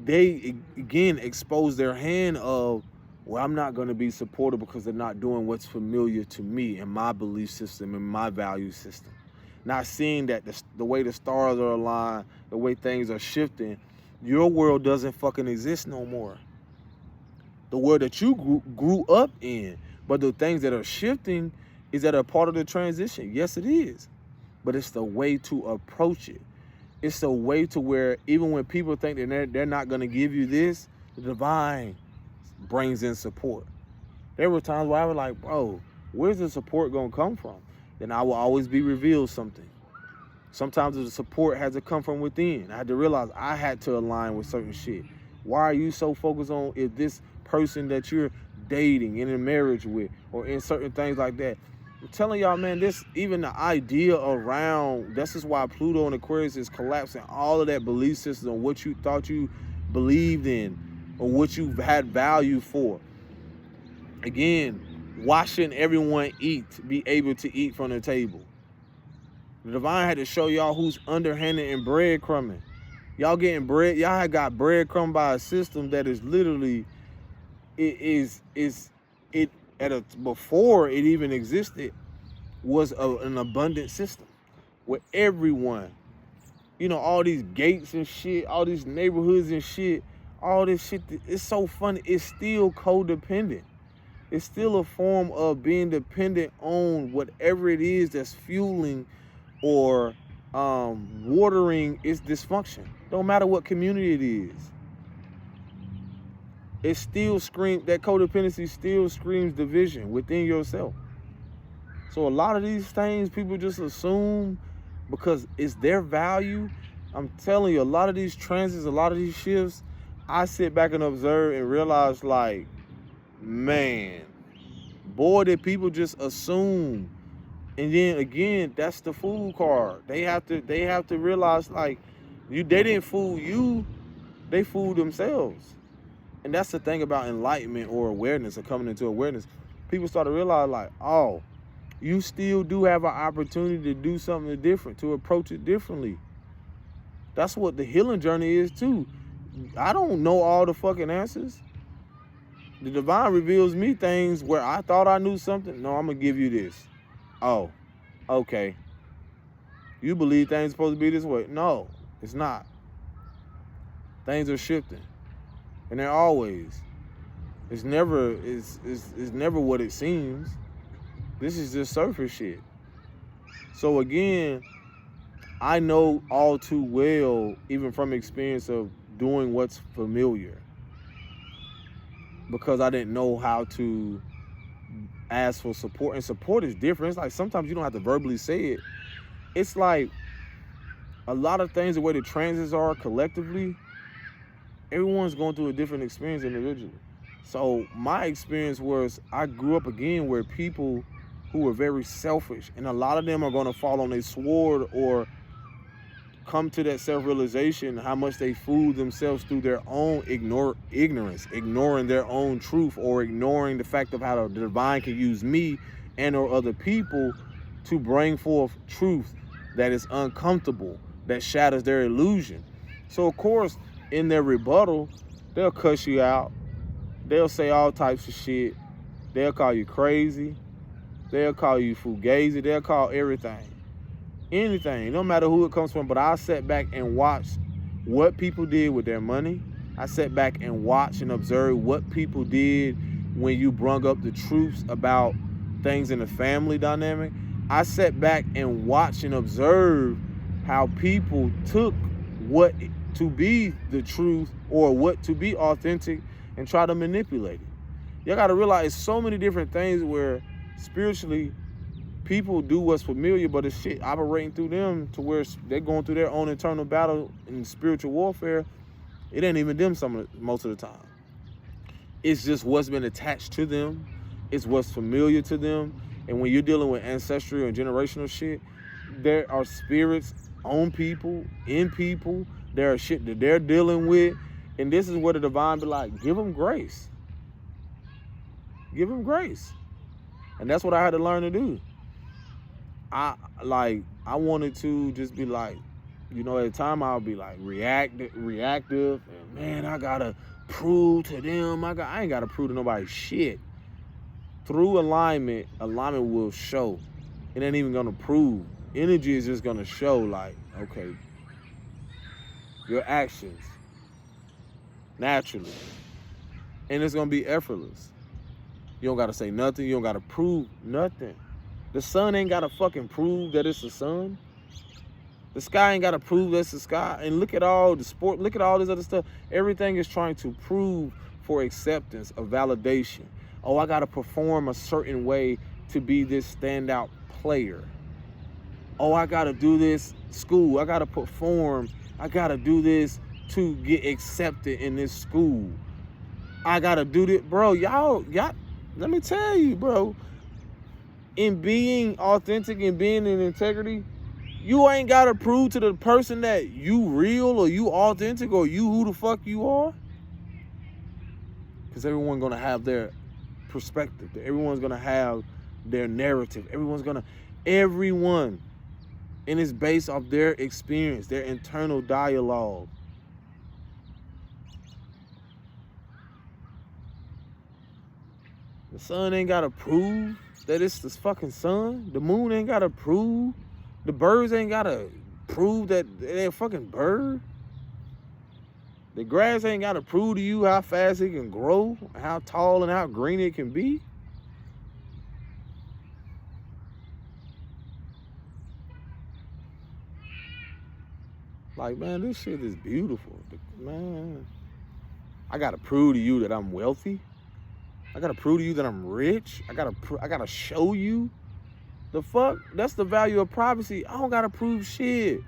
they again expose their hand of, well, I'm not going to be supportive because they're not doing what's familiar to me and my belief system and my value system. Not seeing that the way the stars are aligned, the way things are shifting, your world doesn't fucking exist no more. The world that you grew up in, but the things that are shifting is that a part of the transition. Yes, it is, but it's the way to approach it. It's the way to where even when people think that they're not going to give you this, the divine brings in support. There were times where I was like, bro, where's the support going to come from? Then I will always be revealed something. Sometimes the support has to come from within. I had to realize I had to align with certain shit. Why are you so focused on if this person that you're dating, in a marriage with, or in certain things like that? I'm telling y'all, man, this, even the idea around, this is why Pluto and Aquarius is collapsing all of that belief system on what you thought you believed in, or what you had value for. Again, why shouldn't everyone be able to eat from the table? The divine had to show y'all who's underhanded and breadcrumbing. Y'all getting bread, y'all had got breadcrumb by a system that is literally, before it even existed, was an abundant system where everyone all these gates and shit, all these neighborhoods and shit, all this shit, it's so funny. It's still codependent. It's still a form of being dependent on whatever it is that's fueling or watering its dysfunction. Don't matter what community it is. It still screams, that codependency still screams division within yourself. So a lot of these things people just assume because it's their value. I'm telling you, a lot of these transits, a lot of these shifts, I sit back and observe and realize, like, man, boy, did people just assume. And then again, that's the fool card. They have to realize, like, they didn't fool you, they fooled themselves. And that's the thing about enlightenment or awareness, or coming into awareness. People start to realize, like, oh, you still do have an opportunity to do something different, to approach it differently. That's what the healing journey is too. I don't know all the fucking answers. The divine reveals me things where I thought I knew something. No, I'm gonna give you this. Oh, okay. You believe things are supposed to be this way. No, it's not. Things are shifting. And they're always. It's never what it seems. This is just surface shit. So again, I know all too well, even from experience of doing what's familiar, because I didn't know how to ask for support. And support is different. It's like sometimes you don't have to verbally say it. It's like a lot of things, the way the transits are collectively, everyone's going through a different experience individually. So my experience was, I grew up again where people who were very selfish, and a lot of them are going to fall on their sword or come to that self-realization how much they fooled themselves through their own ignorance, ignoring their own truth, or ignoring the fact of how the divine can use me and or other people to bring forth truth that is uncomfortable, that shatters their illusion. So of course, in their rebuttal, they'll cuss you out. They'll say all types of shit. They'll call you crazy. They'll call you fugazi. They'll call everything. Anything, no matter who it comes from. But I sat back and watched what people did with their money. I sat back and watched and observed what people did when you brung up the truths about things in the family dynamic. I sat back and watched and observed how people took what to be the truth or what to be authentic and try to manipulate it. Y'all got to realize so many different things where spiritually people do what's familiar, but it's shit operating through them to where they're going through their own internal battle in spiritual warfare. It ain't even them most of the time. It's just what's been attached to them. It's what's familiar to them. And when you're dealing with ancestral and generational shit, there are spirits on people, in people. There are shit that they're dealing with. And this is where the divine be like, give them grace. Give them grace. And that's what I had to learn to do. I wanted to just be like, at the time I'll be like reactive, and man, I gotta prove to them. I ain't gotta prove to nobody shit. Through alignment will show. It ain't even gonna prove. Energy is just gonna show, like, okay, your actions naturally, and it's gonna be effortless. You don't gotta say nothing. You don't gotta prove nothing. The sun ain't gotta fucking prove that it's the sun. The sky ain't gotta prove that's the sky. And look at all the sport, look at all this other stuff. Everything is trying to prove for acceptance, of validation. Oh, I gotta perform a certain way to be this standout player. Oh, I gotta do this school. I gotta perform. I gotta do this to get accepted in this school. I gotta do this. Bro, y'all, let me tell you, bro. In being authentic and being in integrity, you ain't gotta prove to the person that you real or you authentic or you who the fuck you are. Because everyone's gonna have their perspective. Everyone's gonna have their narrative. Everyone. And it's based off their experience, their internal dialogue. The sun ain't gotta prove that it's the fucking sun. The moon ain't gotta prove. The birds ain't gotta prove that they're a fucking bird. The grass ain't gotta prove to you how fast it can grow, how tall and how green it can be. Like, man, this shit is beautiful. Man, I gotta prove to you that I'm wealthy. I gotta prove to you that I'm rich. I gotta show you. The fuck? That's the value of privacy. I don't gotta prove shit.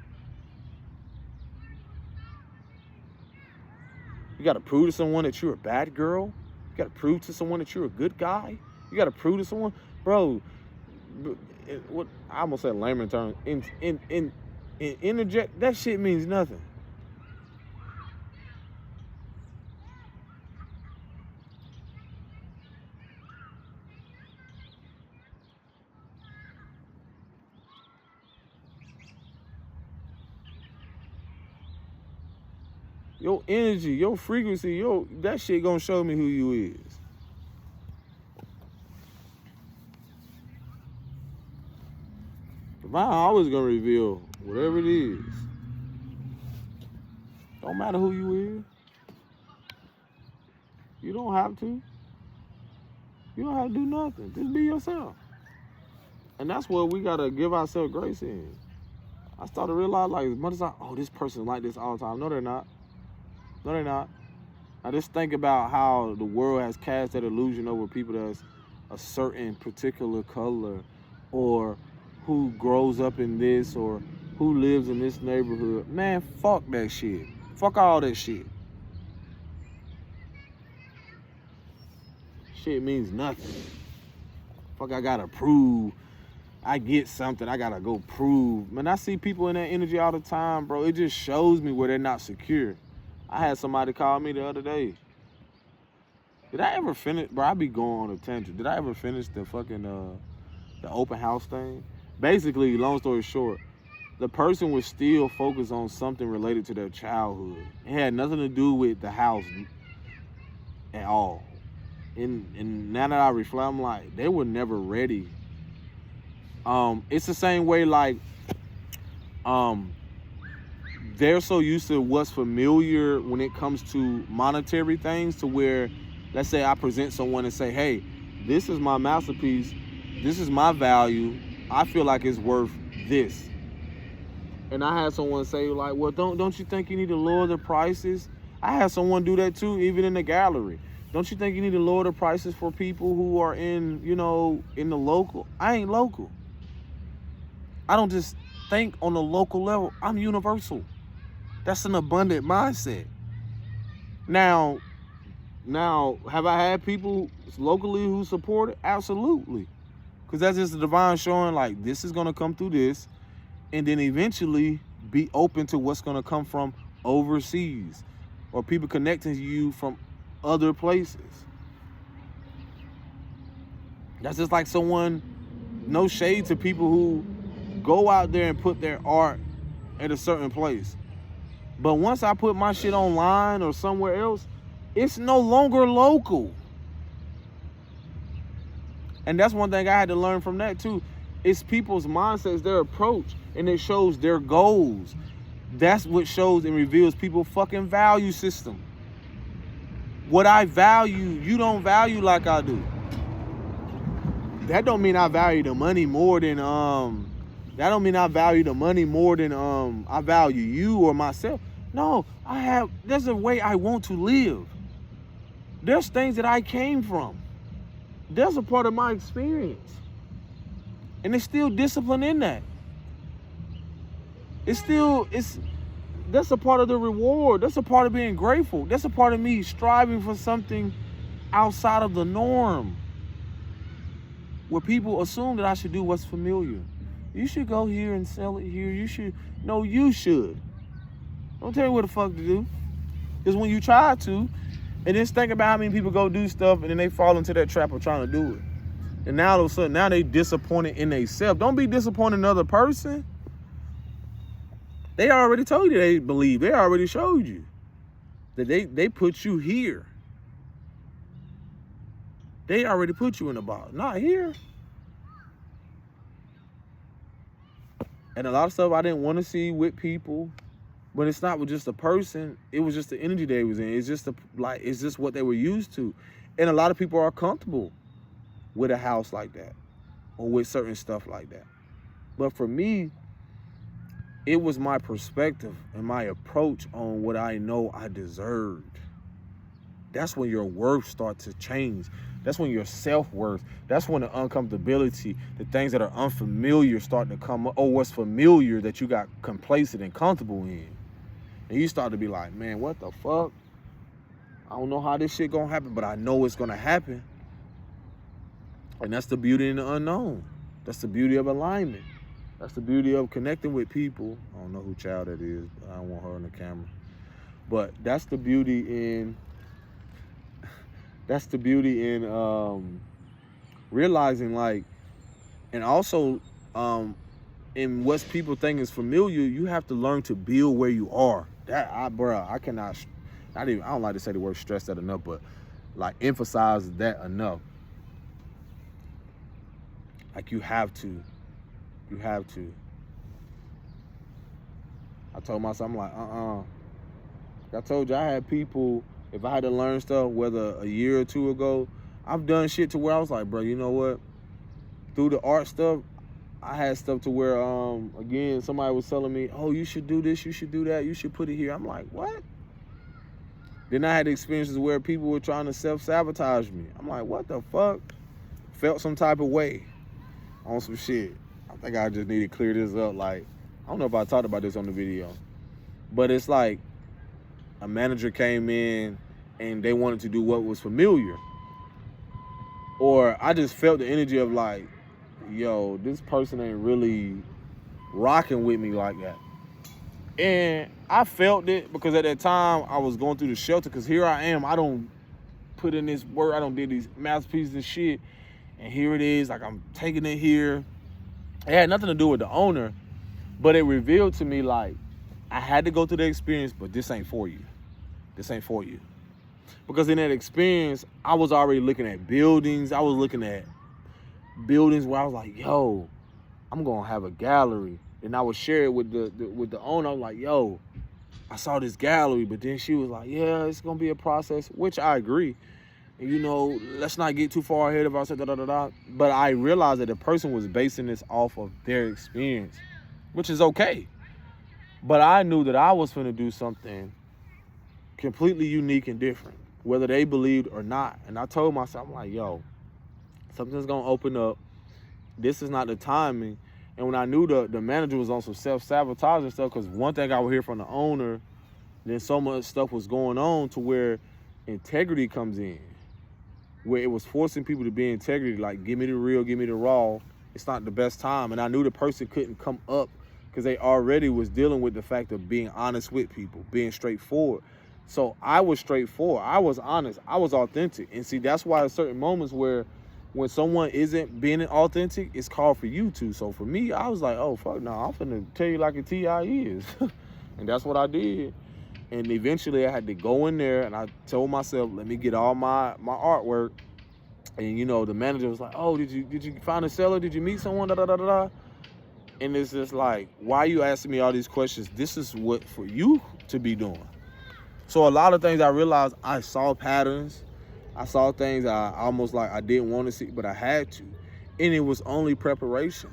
You gotta prove to someone that you're a bad girl. You gotta prove to someone that you're a good guy. You gotta prove to someone, bro. What I almost said layman terms. In interject, that shit means nothing. Your energy, your frequency, that shit gonna show me who you is. Divine always gonna reveal whatever it is. Don't matter who you is. You don't have to. You don't have to do nothing. Just be yourself. And that's what we gotta give ourselves grace in. I started to realize, like, as much as this person like this all the time. No, they're not. No, they're not. I just think about how the world has cast that illusion over people that's a certain particular color, or who grows up in this, or who lives in this neighborhood. Man, fuck that shit. Fuck all that shit. Shit means nothing. Fuck, I gotta prove I get something. I gotta go prove. Man, I see people in that energy all the time, bro. It just shows me where they're not secure. I had somebody call me the other day. Did I ever finish? Bro, I be going on a tangent. Did I ever finish the fucking, the open house thing? Basically, long story short, the person was still focused on something related to their childhood. It had nothing to do with the house at all. And now that I reflect, I'm like, they were never ready. It's the same way, like, they're so used to what's familiar when it comes to monetary things, to where, let's say I present someone and say, hey, this is my masterpiece, this is my value, I feel like it's worth this. And I had someone say, like, well, don't you think you need to lower the prices? I had someone do that too, even in the gallery. Don't you think you need to lower the prices for people who are in the local? I ain't local. I don't just think on the local level. I'm universal. That's an abundant mindset. Now, have I had people locally who support it? Absolutely. Because that's just the divine showing, like, this is going to come through this, and then eventually be open to what's going to come from overseas, or people connecting to you from other places. That's just like someone, no shade to people who go out there and put their art at a certain place. But once I put my shit online or somewhere else, it's no longer local. And that's one thing I had to learn from that too. It's people's mindsets, their approach, and it shows their goals. That's what shows and reveals people's fucking value system. What I value, you don't value like I do. That don't mean I value the money more than I value you or myself. No, there's a way I want to live. There's things that I came from. There's a part of my experience. And there's still discipline in that. That's a part of the reward. That's a part of being grateful. That's a part of me striving for something outside of the norm, where people assume that I should do what's familiar. You should go here and sell it here. You should. Don't tell me what the fuck to do. Because when you try to, and just think about how many people go do stuff and then they fall into that trap of trying to do it. And now all of a sudden, now they disappointed in themselves. Don't be disappointed in another person. They already told you they believe. They already showed you that they put you here. They already put you in the box. Not here. And a lot of stuff I didn't want to see with people, but it's not with just a person. It was just the energy they was in. It's just it's just what they were used to. And a lot of people are comfortable with a house like that or with certain stuff like that. But for me, it was my perspective and my approach on what I know I deserved. That's when your worth starts to change. That's when your self-worth, that's when the uncomfortability, the things that are unfamiliar start to come up, or what's familiar that you got complacent and comfortable in. And you start to be like, man, what the fuck? I don't know how this shit gonna happen, but I know it's gonna happen. And that's the beauty in the unknown. That's the beauty of alignment. That's the beauty of connecting with people. I don't know who child that is, but I don't want her on the camera. But that's the beauty in realizing, like, and also in what people think is familiar, you have to learn to build where you are. I don't like to say the word stress that enough, but like emphasize that enough. Like you have to. I told myself, I'm like, I told you I had people, if I had to learn stuff, whether a year or two ago, I've done shit to where I was like, bro, you know what? Through the art stuff, I had stuff to where, again, somebody was telling me, oh, you should do this, you should do that, you should put it here. I'm like, what? Then I had experiences where people were trying to self-sabotage me. I'm like, what the fuck? Felt some type of way on some shit. I think I just need to clear this up. Like, I don't know if I talked about this on the video, but it's like a manager came in and they wanted to do what was familiar. Or I just felt the energy of like, yo, this person ain't really rocking with me like that. And I felt it because at that time I was going through the shelter, because here I am, I don't put in this work, I don't do these masterpieces and shit, and here it is, like I'm taking it here. It had nothing to do with the owner, but it revealed to me like I had to go through the experience, but this ain't for you. This ain't for you. Because in that experience, I was already looking at buildings. I was looking at buildings where I was like, yo, I'm gonna have a gallery. And I would share it with the owner. I'm like, yo, I saw this gallery, but then she was like, yeah, it's gonna be a process, which I agree. And you know, let's not get too far ahead of ourselves, But I realized that the person was basing this off of their experience, which is okay. But I knew that I was finna do something completely unique and different, whether they believed or not. And I told myself, I'm like, yo, something's gonna open up. This is not the timing. And when I knew the manager was on some self-sabotage and stuff, because one thing I would hear from the owner, then so much stuff was going on to where integrity comes in, where it was forcing people to be integrity, like, give me the real, give me the raw. It's not the best time. And I knew the person couldn't come up because they already was dealing with the fact of being honest with people, being straightforward. So I was straightforward. I was honest. I was authentic. And see, that's why there's certain moments where when someone isn't being authentic, it's called for you to. So for me, I was like, oh, fuck no, I'm finna tell you like a T.I. is. And that's what I did. And eventually I had to go in there and I told myself, let me get all my artwork. And you know, the manager was like, oh, did you find a seller? Did you meet someone? Da, da, da, da, da. And it's just like, why are you asking me all these questions? This is what for you to be doing. So a lot of things I realized, I saw patterns. I saw things I almost like I didn't want to see, but I had to. And it was only preparation.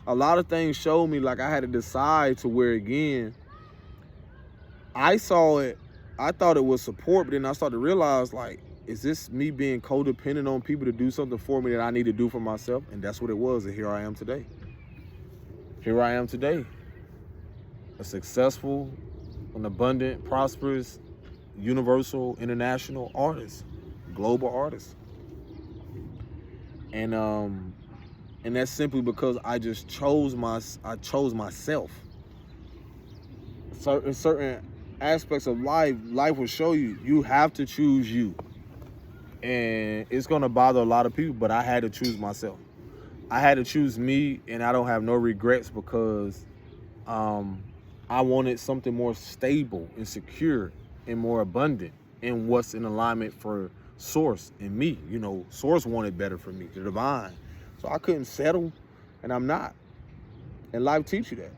A lot of things showed me like I had to decide to where, again, I saw it, I thought it was support, but then I started to realize, like, is this me being codependent on people to do something for me that I need to do for myself? And that's what it was, and here I am today. Here I am today. A successful, an abundant, prosperous, universal, international artist. Global artist. And that's simply because I just chose myself. Certain aspects of life will show you have to choose you. And it's gonna bother a lot of people, but I had to choose myself. I had to choose me, and I don't have no regrets because I wanted something more stable and secure and more abundant and what's in alignment for Source and me. You know, Source wanted better for me, the divine. So I couldn't settle, and I'm not. And life teach you that.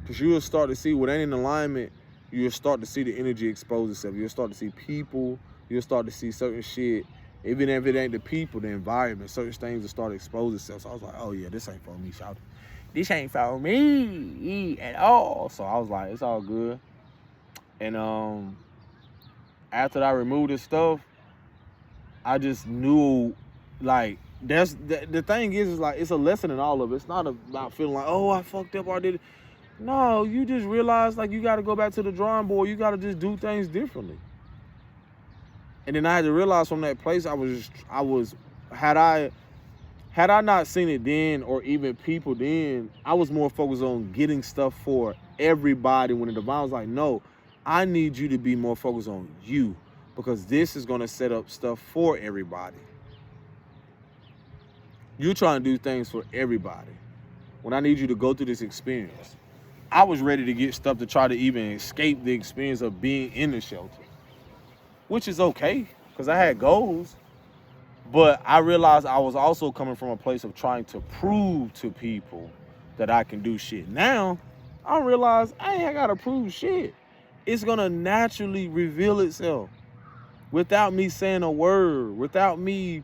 Because you'll start to see what ain't in alignment, you'll start to see the energy expose itself. You'll start to see people, you'll start to see certain shit. Even if it ain't the people, the environment, certain things will start to expose itself. So I was like, oh yeah, this ain't for me, shout. This ain't for me at all. So I was like, it's all good. And after I removed this stuff, I just knew, like, that's the thing is like, it's a lesson in all of it. It's not about feeling like, oh, I fucked up or I did it. No, you just realize, like, you got to go back to the drawing board. You got to just do things differently. And then I had to realize from that place, had I not seen it then, or even people then, I was more focused on getting stuff for everybody, when the divine was like, no, I need you to be more focused on you, because this is going to set up stuff for everybody. You're trying to do things for everybody, when I need you to go through this experience. I was ready to get stuff to try to even escape the experience of being in the shelter, which is okay, because I had goals. But I realized I was also coming from a place of trying to prove to people that I can do shit. Now, I realize I ain't got to prove shit. It's going to naturally reveal itself without me saying a word, without me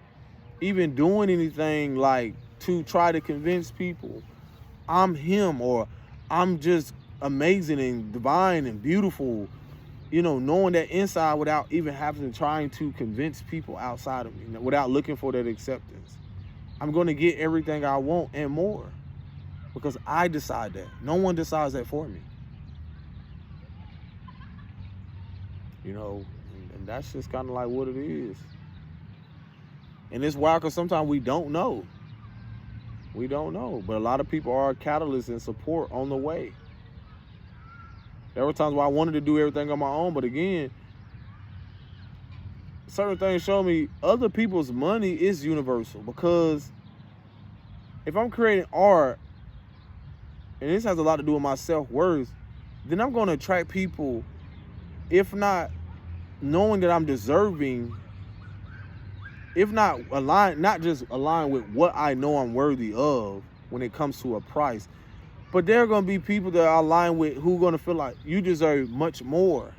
even doing anything like to try to convince people I'm him, or I'm just amazing and divine and beautiful, you know, knowing that inside without even having to trying to convince people outside of me, without looking for that acceptance. I'm going to get everything I want and more, because I decide that. No one decides that for me. You know, and that's just kind of like what it is. And it's wild because sometimes we don't know. We don't know. But a lot of people are catalysts and support on the way. There were times where I wanted to do everything on my own, but again, certain things show me other people's money is universal, because if I'm creating art, and this has a lot to do with my self-worth, then I'm going to attract people, if not knowing that I'm deserving, if not aligned, not just aligned with what I know I'm worthy of when it comes to a price, but there are going to be people that are aligned with who are going to feel like you deserve much more.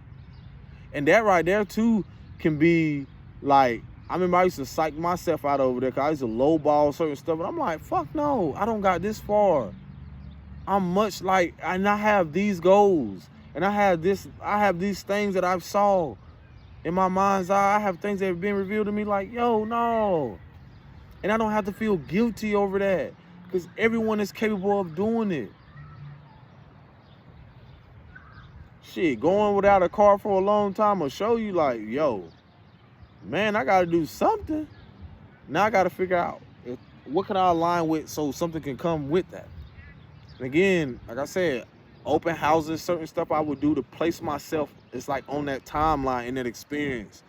And that right there too can be like, I remember I used to psych myself out over there because I used to lowball certain stuff, but I'm like, fuck no, I don't got this far. I'm much like, and I have these goals, and I have these things that I've saw in my mind's eye. I have things that have been revealed to me like, yo, no. And I don't have to feel guilty over that, because everyone is capable of doing it. Shit, going without a car for a long time will show you like, yo, man, I got to do something. Now I got to figure out what can I align with so something can come with that. And again, like I said, open houses, certain stuff I would do to place myself, it's like on that timeline in that experience.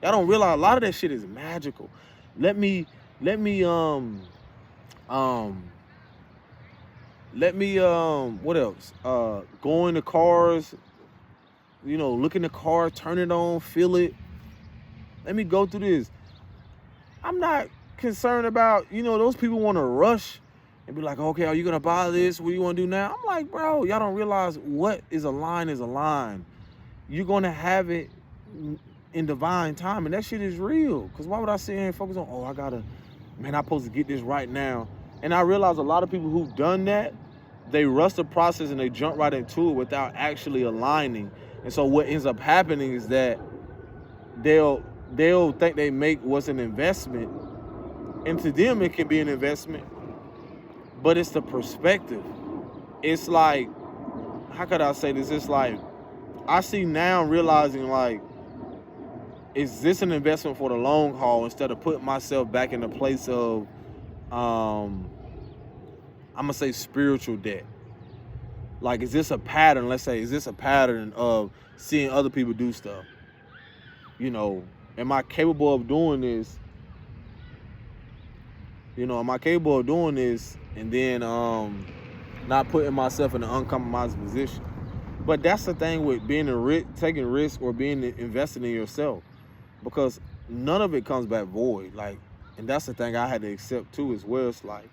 Y'all don't realize a lot of that shit is magical. Let me what else? Go in the cars, you know, look in the car, turn it on, feel it. Let me go through this. I'm not concerned about, you know, those people want to rush and be like, okay, are you going to buy this? What do you want to do now? I'm like, bro, y'all don't realize what is aligned is aligned. You're going to have it in divine time, and that shit is real. Because why would I sit here and focus on, oh, I'm supposed to get this right now. And I realize a lot of people who've done that, they rush the process and they jump right into it without actually aligning. And so what ends up happening is that they'll think they make what's an investment, and to them it can be an investment, but it's the perspective. It's like, how could I say this? It's like, I see now realizing like, is this an investment for the long haul, instead of putting myself back in the place of, I'm gonna say spiritual debt. Like, is this a pattern? Let's say, is this a pattern of seeing other people do stuff? You know, am I capable of doing this? You know, am I capable of doing this and then not putting myself in an uncompromised position? But that's the thing with being taking risk or being invested in yourself, because none of it comes back void. Like, and that's the thing I had to accept too as well. It's like,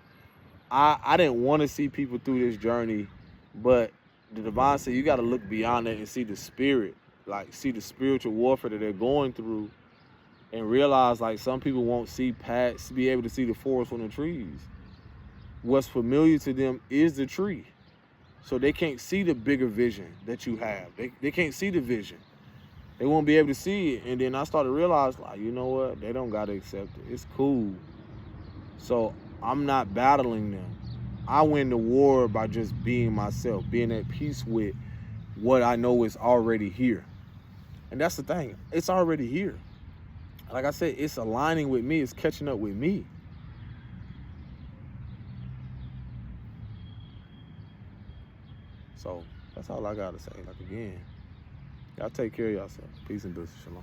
I didn't want to see people through this journey, but the divine said you got to look beyond that and see the spirit, like see the spiritual warfare that they're going through, and realize like some people won't be able to see the forest from the trees. What's familiar to them is the tree, so they can't see the bigger vision that you have. They can't see the vision. They won't be able to see it. And then I started to realize, like, you know what? They don't gotta accept it. It's cool. So I'm not battling them. I win the war by just being myself, being at peace with what I know is already here. And that's the thing. It's already here. Like I said, it's aligning with me. It's catching up with me. So that's all I gotta say. Like, again, y'all take care of yourself. Peace and blessings. Shalom.